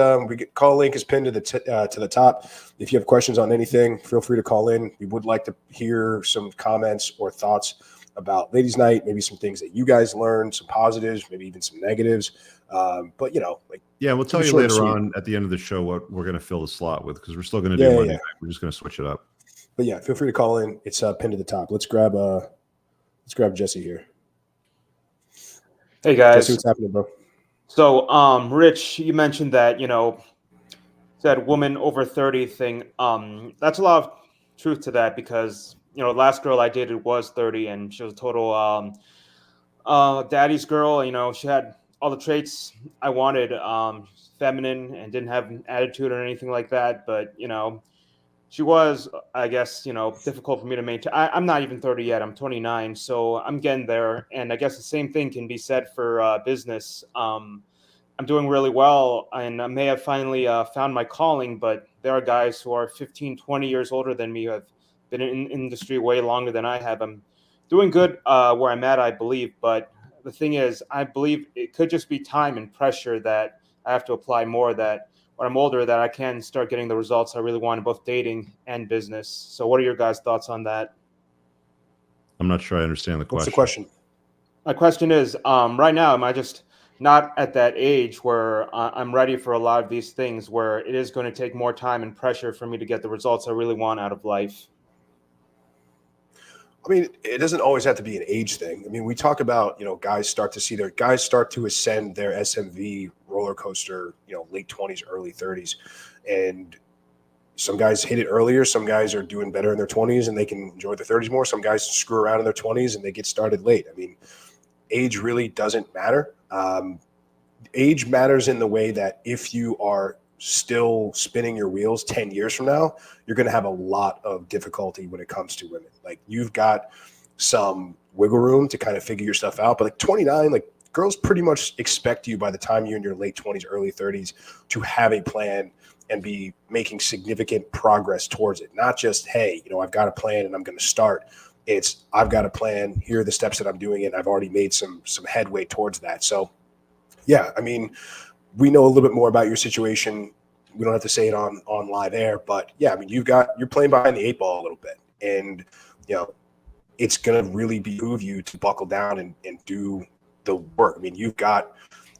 Call link is pinned to the top. If you have questions on anything, feel free to call in. We would like to hear some comments or thoughts about Ladies Night, maybe some things that you guys learned, some positives, maybe even some negatives. But we'll tell you later on at the end of the show what we're going to fill the slot with, because we're still going to do Monday night. We're just going to switch it up. But yeah, feel free to call in. It's pinned to the top. Let's grab Jesse here. Hey guys, Jesse, what's happening, bro? So, Rich, you mentioned that said woman over 30 thing. That's a lot of truth to that because, you know, the last girl I dated was 30 and she was a total daddy's girl. You know, she had all the traits I wanted, feminine and didn't have an attitude or anything like that. But, you know, she was, I guess, you know, difficult for me to maintain. I'm not even 30 yet. I'm 29, so I'm getting there. And I guess the same thing can be said for business. I'm doing really well, and I may have finally found my calling, but there are guys who are 15, 20 years older than me who have been in industry way longer than I have. I'm doing good where I'm at, I believe. But the thing is, I believe it could just be time and pressure that I have to apply more, that when I'm older, that I can start getting the results I really want in both dating and business. So what are your guys' thoughts on that? I'm not sure I understand the question. What's the question? My question is, right now, am I just not at that age where I'm ready for a lot of these things, where it is going to take more time and pressure for me to get the results I really want out of life? I mean, it doesn't always have to be an age thing. I mean, we talk about, you know, guys start to ascend their SMV roller coaster, you know, late 20s, early 30s. And some guys hit it earlier. Some guys are doing better in their 20s and they can enjoy their 30s more. Some guys screw around in their 20s and they get started late. I mean, age really doesn't matter. Age matters in the way that if you are still spinning your wheels 10 years from now, you're going to have a lot of difficulty when it comes to women. Like, you've got some wiggle room to kind of figure your stuff out. But like 29, like, girls pretty much expect you by the time you're in your late 20s, early 30s to have a plan and be making significant progress towards it. Not just, hey, you know, I've got a plan and I'm going to start. It's, I've got a plan. Here are the steps that I'm doing, and I've already made some headway towards that. So, yeah, I mean, we know a little bit more about your situation. We don't have to say it on live air, but yeah, I mean, you're playing behind the eight ball a little bit, and you know, it's going to really behoove you to buckle down and do the work. I mean, you've got,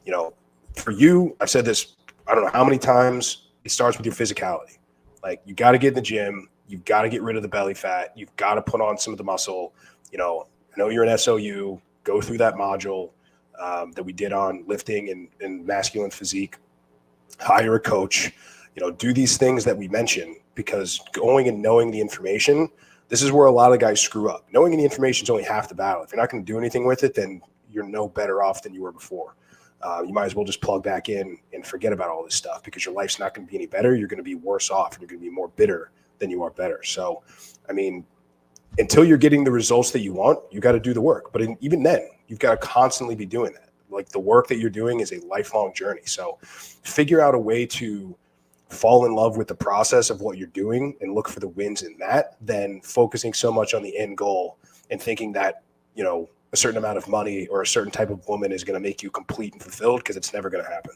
you know, for you, I've said this, I don't know how many times, it starts with your physicality. Like, you got to get in the gym. You've got to get rid of the belly fat. You've got to put on some of the muscle. You know, I know you're an SOU. Go through that module that we did on lifting and masculine physique. Hire a coach. You know, do these things that we mentioned, because going and knowing the information, this is where a lot of guys screw up. Knowing the information is only half the battle. If you're not going to do anything with it, then you're no better off than you were before. You might as well just plug back in and forget about all this stuff, because your life's not going to be any better. You're going to be worse off, and you're going to be more bitter than you are better. So, I mean, until you're getting the results that you want, you got to do the work. But even then, you've got to constantly be doing that. Like, the work that you're doing is a lifelong journey. So figure out a way to fall in love with the process of what you're doing and look for the wins in that, than focusing so much on the end goal and thinking that, you know, a certain amount of money or a certain type of woman is going to make you complete and fulfilled, because it's never going to happen.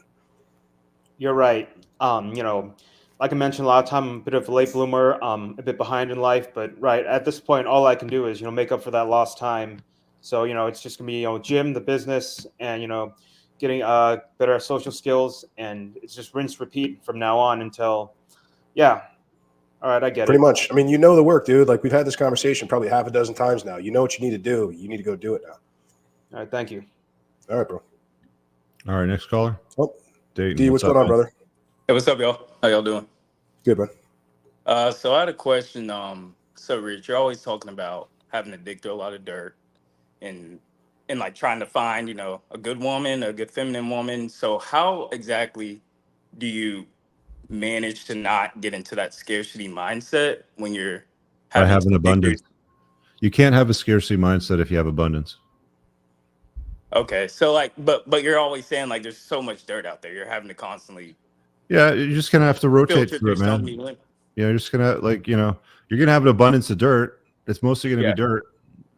You're right. You know, like I mentioned, a lot of time I'm a bit of a late bloomer, a bit behind in life, but right at this point, all I can do is, you know, make up for that lost time. So, you know, it's just gonna be, you know, gym, the business, and, you know, getting better social skills, and it's just rinse, repeat from now on until, yeah. All right, I get it. Pretty much. I mean, you know the work, dude. Like, we've had this conversation probably half a dozen times now. You know what you need to do. You need to go do it now. All right, thank you. All right, bro. All right, next caller. Oh, Dayton, D, what's going on, brother? Hey, what's up, y'all? How y'all doing? Good, man. So I had a question. So Rich, you're always talking about having to dig through a lot of dirt and like trying to find, you know, a good woman, a good feminine woman. So how exactly do you manage to not get into that scarcity mindset when you're by having having abundance? You can't have a scarcity mindset if you have abundance. Okay, so like, but you're always saying, like, there's so much dirt out there. You're having to constantly. Yeah, you're just gonna have to rotate through it, man. Yeah, you're just gonna, like, you know, you're gonna have an abundance of dirt. It's mostly gonna be dirt.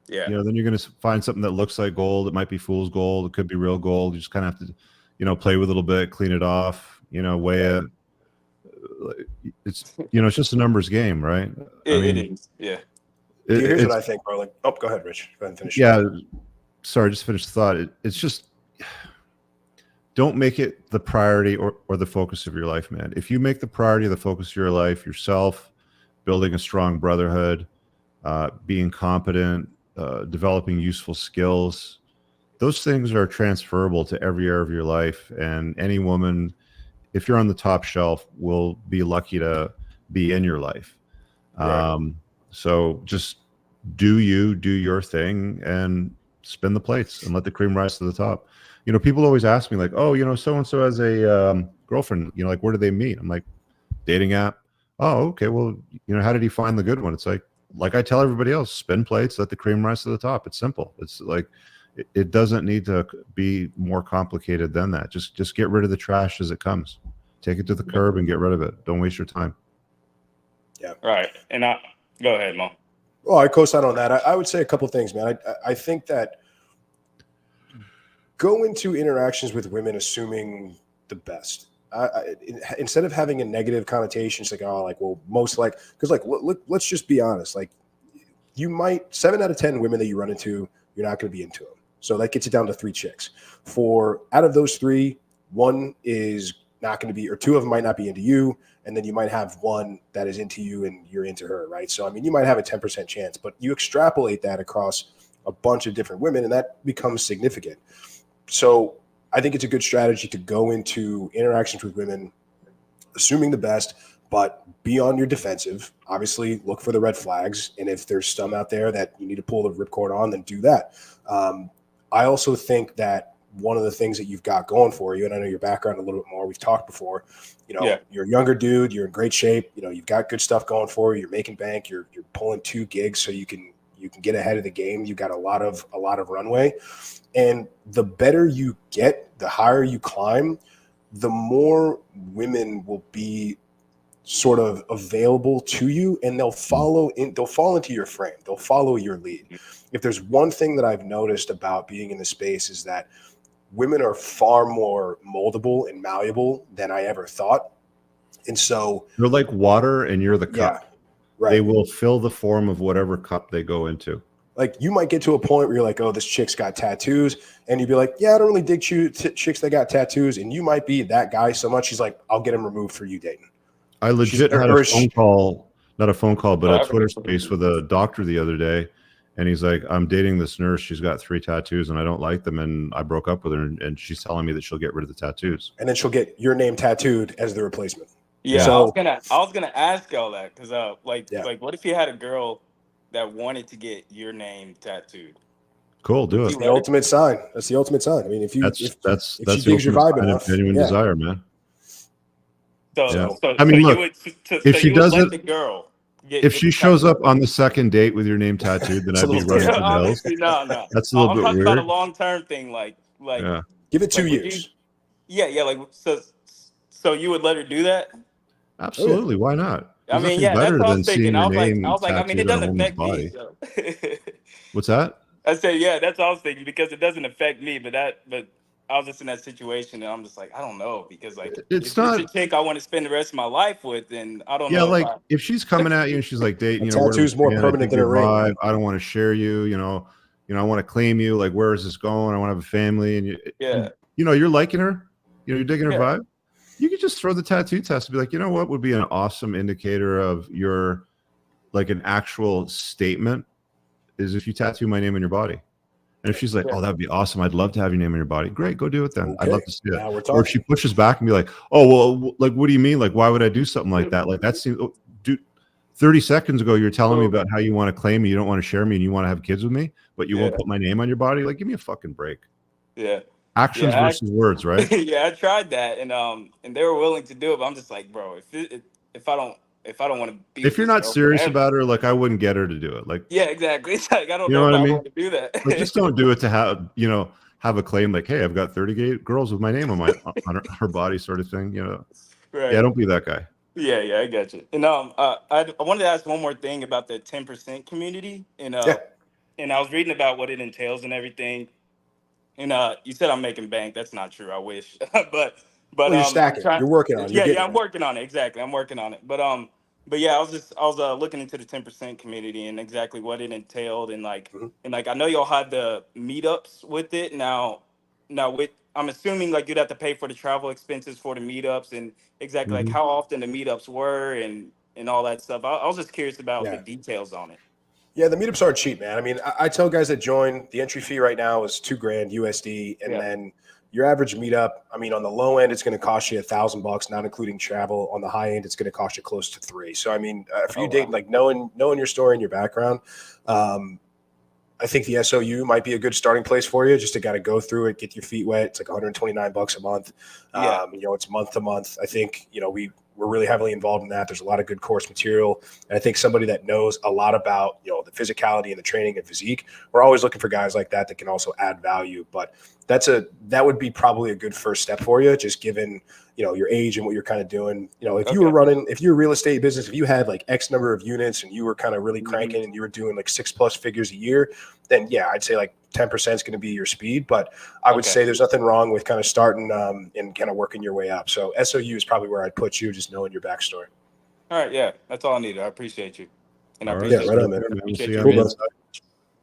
Yeah. You know, then you're gonna find something that looks like gold. It might be fool's gold. It could be real gold. You just kind of have to, you know, play with it a little bit, clean it off. You know, weigh it. It's, you know, it's just a numbers game, right? It is. Yeah. Here's what I think, bro. Like, oh, go ahead, Rich. Go ahead and finish. Yeah. Sorry, just finish the thought. It's just, don't make it the priority or the focus of your life, man. If you make the priority of the focus of your life yourself, building a strong brotherhood, being competent, developing useful skills, those things are transferable to every area of your life. And any woman if you're on the top shelf, will be lucky to be in your life. Right. So just do your thing and spin the plates and let the cream rise to the top. You know, people always ask me like, oh, you know, so-and-so has a girlfriend, you know, like, where do they meet? I'm like, dating app. Oh, okay. Well, you know, how did he find the good one? It's like I tell everybody else, spin plates, let the cream rise to the top. It's simple. It's like, it doesn't need to be more complicated than that. Just get rid of the trash as it comes. Take it to the curb and get rid of it. Don't waste your time. Yeah. Right. And go ahead, Mo. Well, I co-sign on that. I would say a couple things, man. I think that go into interactions with women assuming the best. Instead of having a negative connotation, it's like, oh, like, well, most like, because like, let's just be honest. Like, you might 7 out of 10 women that you run into, you're not going to be into them. So that gets it down to 3 chicks. For out of those 3, 1 is not going to be, or 2 of them might not be into you, and then you might have 1 that is into you and you're into her, right? So I mean, you might have a 10% chance, but you extrapolate that across a bunch of different women, and that becomes significant. So I think it's a good strategy to go into interactions with women assuming the best, but be on your defensive. Obviously, look for the red flags, and if there's some out there that you need to pull the ripcord on, then do that. I also think that one of the things that you've got going for you, and I know your background a little bit more, we've talked before, you know, you're a younger dude, you're in great shape, you know, you've got good stuff going for you, you're making bank, you're pulling 2 gigs so you can get ahead of the game. You've got a lot of runway. And the better you get, the higher you climb, the more women will be sort of available to you, and they'll fall into your frame. They'll follow your lead. If there's one thing that I've noticed about being in the space is that women are far more moldable and malleable than I ever thought. And so they're like water and you're the cup. Yeah, right. They will fill the form of whatever cup they go into. Like, you might get to a point where you're like, oh, this chick's got tattoos. And you'd be like, yeah, I don't really dig chicks that got tattoos. And you might be that guy so much, he's like, I'll get him removed for you, Dayton. I legit had a phone call, not a phone call, but a Twitter space with a doctor the other day. And he's like, I'm dating this nurse. She's got 3 tattoos and I don't like them. And I broke up with her, and she's telling me that she'll get rid of the tattoos. And then she'll get your name tattooed as the replacement. Yeah, so, I was gonna ask y'all that, because like what if you had a girl that wanted to get your name tattooed? Cool, do it. That's the ultimate sign. That's the ultimate sign. I mean, if that's she the digs your vibe sign enough, of genuine desire, man. So I mean, look, if she doesn't, let the girl if she shows up on the second date with your name tattooed, then I'd be running to the hills. No. That's a little bit talking weird. about a long-term thing, like give it 2 years. Like so you would let her do that? Absolutely, why not? There's nothing better that's what I than was seeing thinking. I your was like, name I mean, it tattooed on a doesn't woman's affect body. me. So. What's that? I said, yeah, that's what I was thinking, because it doesn't affect me, but I was just in that situation, and I'm just like, I don't know, because like it's if not it's a chick I want to spend the rest of my life with, and I don't yeah, know. like if she's coming at you and she's like, Dayton, you know, tattoo's more permanent than a ring. I don't want to share you, you know, I want to claim you. Like, where is this going? I want to have a family, and you know, you're liking her, you know, you're digging her vibe. You could just throw the tattoo test and be like, you know what would be an awesome indicator of your, like, an actual statement is if you tattoo my name on your body. And if she's like, oh, that'd be awesome, I'd love to have your name on your body. Great, go do it then. I'd love to see it. Or if she pushes back and be like, oh, well, like, what do you mean? Like, why would I do something like that? Like, that seems, dude, 30 seconds ago, you're telling me about how you want to claim me, you don't want to share me, and you want to have kids with me, but you won't put my name on your body. Like, give me a fucking break. Yeah. Actions versus words, right? Yeah, I tried that, and they were willing to do it, but I'm just like, bro, if I don't want to be, if you're not serious about her, like, I wouldn't get her to do it. Like, yeah, exactly. It's like, I don't you know if what I I mean? want to do that. Like, just don't do it to have a claim like, hey, I've got 30 girls with my name on her body, sort of thing. You know, right. Yeah, don't be that guy. Yeah, I got you. And I wanted to ask one more thing about the 10% community, and and I was reading about what it entails and everything. And you said I'm making bank. That's not true. I wish, but you're stacking. You're working on it. I'm working on it. Exactly, I'm working on it. But yeah, I was looking into the 10% community and exactly what it entailed, and like I know y'all had the meetups with it. Now with, I'm assuming like you'd have to pay for the travel expenses for the meetups, and exactly like how often the meetups were and all that stuff. I was just curious about the details on it. Yeah, the meetups aren't cheap, man. I mean, I tell guys that join, the entry fee right now is $2,000 USD, and then your average meetup, I mean, on the low end, it's going to cost you $1,000, not including travel. On the high end, it's going to cost you close to $3,000. So, I mean, for you dating, like knowing your story and your background, I think the SOU might be a good starting place for you, just to kind of go through it, get your feet wet. It's like $129 a month. You know, it's month to month. I think, you know, we're really heavily involved in that. There's a lot of good course material. And I think somebody that knows a lot about, you know, the physicality and the training and physique, we're always looking for guys like that can also add value. But that would be probably a good first step for you, just given, you know, your age and what you're kind of doing. You know, if you were running, if you're a real estate business, if you had like X number of units and you were kind of really cranking and you were doing like 6+ figures a year, then yeah, I'd say like 10% is going to be your speed. But I would say there's nothing wrong with kind of starting and kind of working your way up. So SOU is probably where I'd put you, just knowing your backstory. All right. Yeah. That's all I needed. I appreciate you. And I appreciate you. Right on, man. Appreciate Cool, you.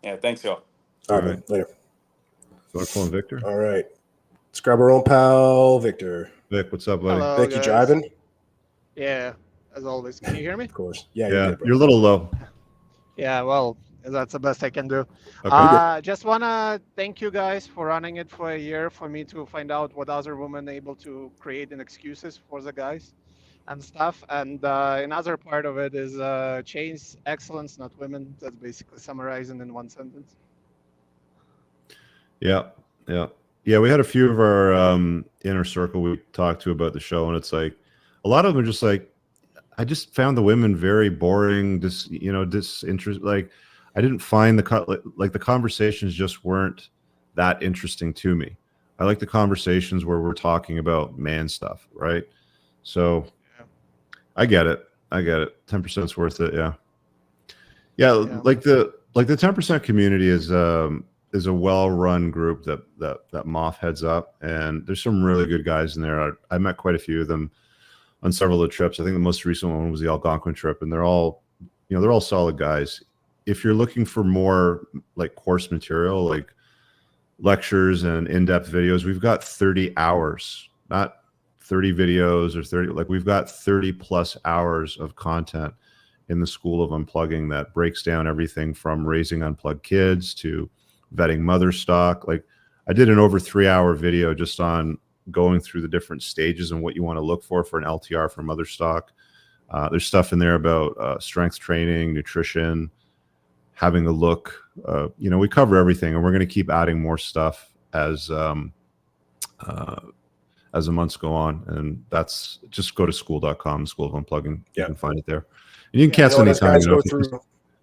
Yeah. Thanks, y'all. All right. Later. So I'm calling Victor. All right. Let's grab our own pal, Victor. Vic, what's up, buddy? Hello, Vic, you guys. driving? Yeah, as always. Can you hear me? Of course. Yeah, Yeah, good, bro. you're a little low. Yeah, well, that's the best I can do. Okay. Just want to thank you guys for running it for a year, for me to find out what other women able to create and excuses for the guys and stuff. And another part of it is change excellence, not women. That's basically summarizing in one sentence. Yeah. We had a few of our inner circle we talked to about the show, and it's like a lot of them are just like, I just found the women very boring, disinterest. Like, I didn't find the conversations just weren't that interesting to me. I like the conversations where we're talking about man stuff, right? So I get it. 10% is worth it. Yeah. Like the 10% community is a well-run group that Moff heads up, and there's some really good guys in there. I met quite a few of them on several of the trips. I think the most recent one was the Algonquin trip, and they're all solid guys. If you're looking for more like course material, like lectures and in-depth videos, we've got 30 hours, not 30 videos or 30, like we've got 30+ hours of content in the School of Unplugging that breaks down everything from raising unplugged kids to vetting mother stock. Like, I did an over 3-hour video just on going through the different stages and what you want to look for an LTR for mother stock. There's stuff in there about strength training, nutrition, having a look. We cover everything, and we're going to keep adding more stuff as the months go on. And that's just go to school.com, School of Unplugging. You can find it there. And you can cancel anytime,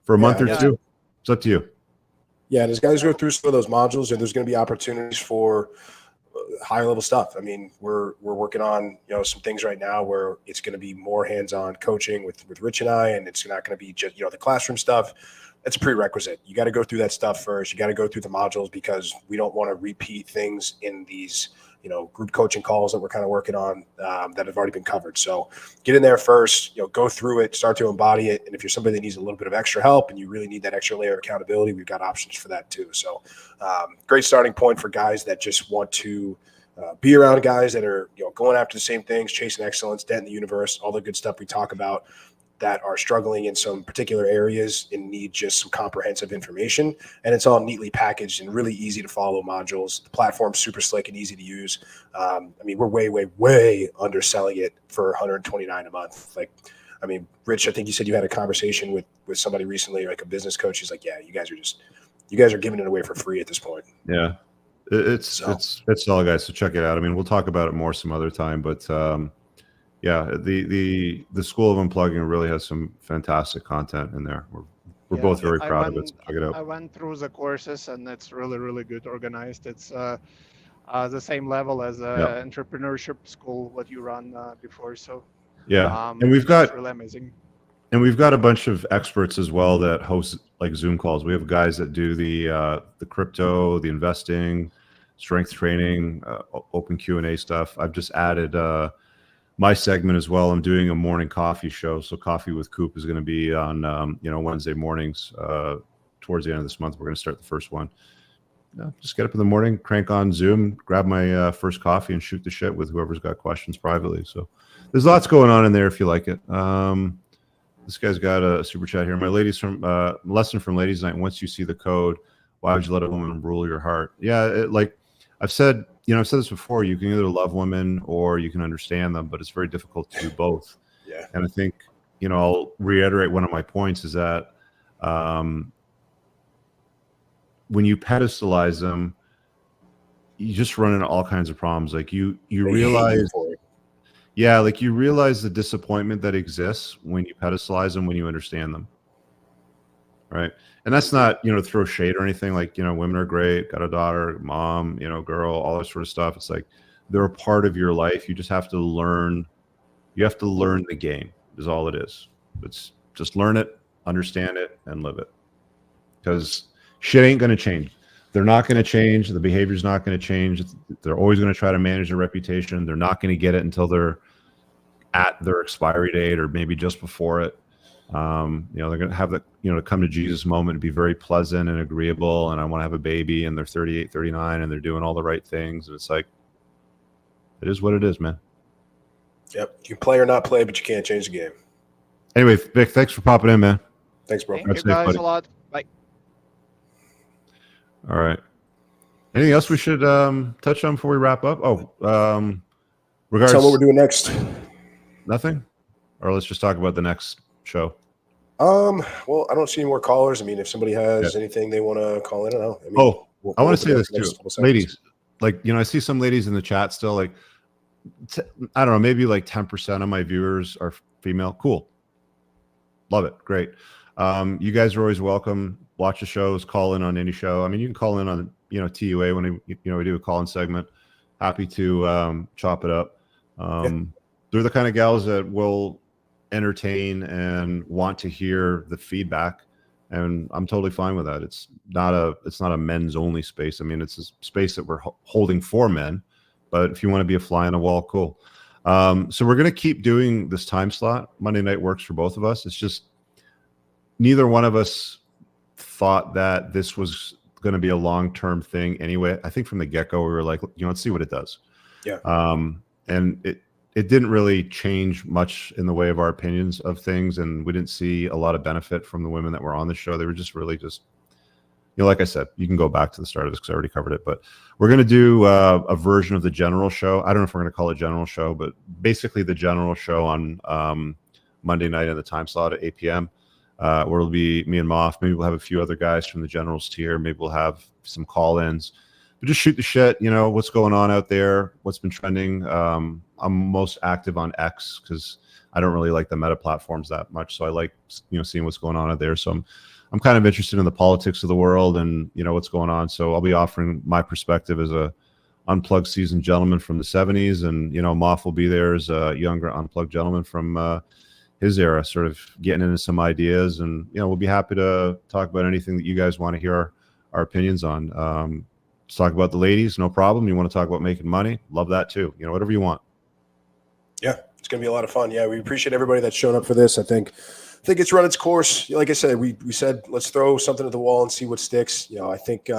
for a month or two. It's up to you. Yeah, and as guys go through some of those modules, and there's going to be opportunities for higher level stuff. I mean, we're working on some things right now where it's going to be more hands-on coaching with Rich and I, and it's not going to be just the classroom stuff. That's a prerequisite. You got to go through that stuff first. You got to go through the modules, because we don't want to repeat things in these group coaching calls that we're kind of working on that have already been covered. So get in there first, go through it, start to embody it. And if you're somebody that needs a little bit of extra help and you really need that extra layer of accountability, we've got options for that too. So great starting point for guys that just want to be around guys that are going after the same things, chasing excellence, dent in the universe, all the good stuff we talk about, that are struggling in some particular areas and need just some comprehensive information. And it's all neatly packaged and really easy to follow modules. The platform's super slick and easy to use. I mean, we're way underselling it for $129 a month. Like, I mean, Rich, I think you said you had a conversation with somebody recently, like a business coach. He's like, yeah, you guys are giving it away for free at this point. Yeah. It's solid, guys. So check it out. I mean, we'll talk about it more some other time, but yeah, the School of Unplugging really has some fantastic content in there. We're both very proud of it. So check it out. I went through the courses, and it's really good organized. It's the same level as entrepreneurship school what you run before. So and we've got really amazing. And we've got a bunch of experts as well that host like Zoom calls. We have guys that do the crypto, the investing, strength training, open Q&A stuff. I've just added my segment as well. I'm doing a morning coffee show. So Coffee with Coop is going to be on Wednesday mornings. Towards the end of this month, we're going to start the first one. Just get up in the morning, crank on Zoom, grab my first coffee, and shoot the shit with whoever's got questions privately. So there's lots going on in there if you like it. This guy's got a super chat here. My ladies from lesson from Ladies Night. Once you see the code, why would you let a woman rule your heart? Yeah, like I've said I've said this before, you can either love women or you can understand them, but it's very difficult to do both. Yeah. And I think, I'll reiterate one of my points is that when you pedestalize them, you just run into all kinds of problems. Like you realize, yeah, like you realize the disappointment that exists when you pedestalize them, when you understand them. Right. And that's not, to throw shade or anything. Like, women are great, got a daughter, mom, girl, all that sort of stuff. It's like they're a part of your life. You just have to learn. You have to learn the game is all it is. It's just learn it, understand it, and live it. Because shit ain't going to change. They're not going to change. The behavior's not going to change. They're always going to try to manage their reputation. They're not going to get it until they're at their expiry date or maybe just before it. They're going to have the, to come to Jesus moment and be very pleasant and agreeable. And I want to have a baby, and they're 38, 39, and they're doing all the right things. And it's like, it is what it is, man. Yep. You can play or not play, but you can't change the game. Anyway, Vic, thanks for popping in, man. Thanks, bro. Thank you guys a lot. Bye. All right. Anything else we should touch on before we wrap up? Oh, regards. Tell what we're doing next. Nothing? Or let's just talk about the next show. Well, I don't see any more callers. I mean, if somebody has anything they want to call in, I don't know. I want to say this too. Ladies, like, I see some ladies in the chat still, like, I don't know, maybe like 10% of my viewers are female. Cool. Love it. Great. You guys are always welcome. Watch the shows, call in on any show. I mean, you can call in on, TUA when we do a call-in segment. Happy to chop it up. They're the kind of gals that will entertain and want to hear the feedback, and I'm totally fine with that. It's not a men's only space. I mean, it's a space that we're holding for men, but if you want to be a fly on the wall, cool. So we're going to keep doing this time slot. Monday night works for both of us. It's just neither one of us thought that this was going to be a long-term thing anyway. I think from the get-go we were like, let's see what it does. Yeah. And it didn't really change much in the way of our opinions of things, and we didn't see a lot of benefit from the women that were on the show. They were just really like I said, you can go back to the start of this because I already covered it, but we're going to do a version of the general show. I don't know if we're going to call it general show, but basically the general show on Monday night in the time slot at 8 p.m. Where it'll be me and Moff. Maybe we'll have a few other guys from the generals tier. Maybe we'll have some call-ins. But just shoot the shit, what's going on out there, what's been trending. I'm most active on X because I don't really like the meta platforms that much. So I like, seeing what's going on out there. So I'm kind of interested in the politics of the world and, what's going on. So I'll be offering my perspective as a unplugged seasoned gentleman from the 70s. And, Moff will be there as a younger unplugged gentleman from his era, sort of getting into some ideas. And, we'll be happy to talk about anything that you guys want to hear our opinions on. Let's talk about the ladies, no problem. You want to talk about making money? Love that too. Whatever you want. Yeah, it's going to be a lot of fun. Yeah, we appreciate everybody that's shown up for this. I think it's run its course. Like I said, we said, let's throw something at the wall and see what sticks. I think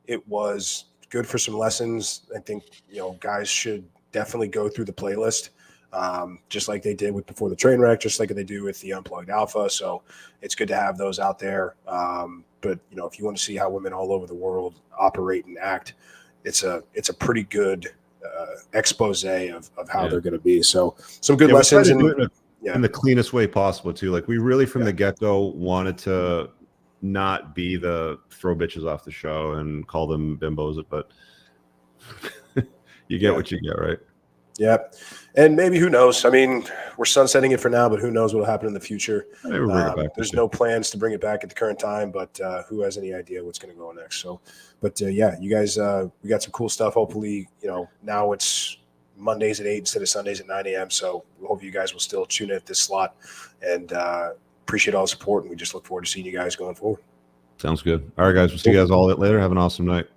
it was good for some lessons. I think, guys should definitely go through the playlist. Just like they did with Before the Train Wreck, just like they do with the Unplugged Alpha. So it's good to have those out there. But if you want to see how women all over the world operate and act, it's a pretty good expose of how they're going to be. So some good lessons in the cleanest way possible too. Like we really from the get-go wanted to not be the throw bitches off the show and call them bimbos, but you get what you get, right? Yeah. And maybe, who knows? I mean, we're sunsetting it for now, but who knows what will happen in the future. There's no plans to bring it back at the current time, but who has any idea what's going to go next? So, but you guys, we got some cool stuff. Hopefully, now it's Mondays at 8 instead of Sundays at 9 a.m. So we hope you guys will still tune in at this slot, and appreciate all the support. And we just look forward to seeing you guys going forward. Sounds good. All right, guys. We'll see you guys all later. Have an awesome night.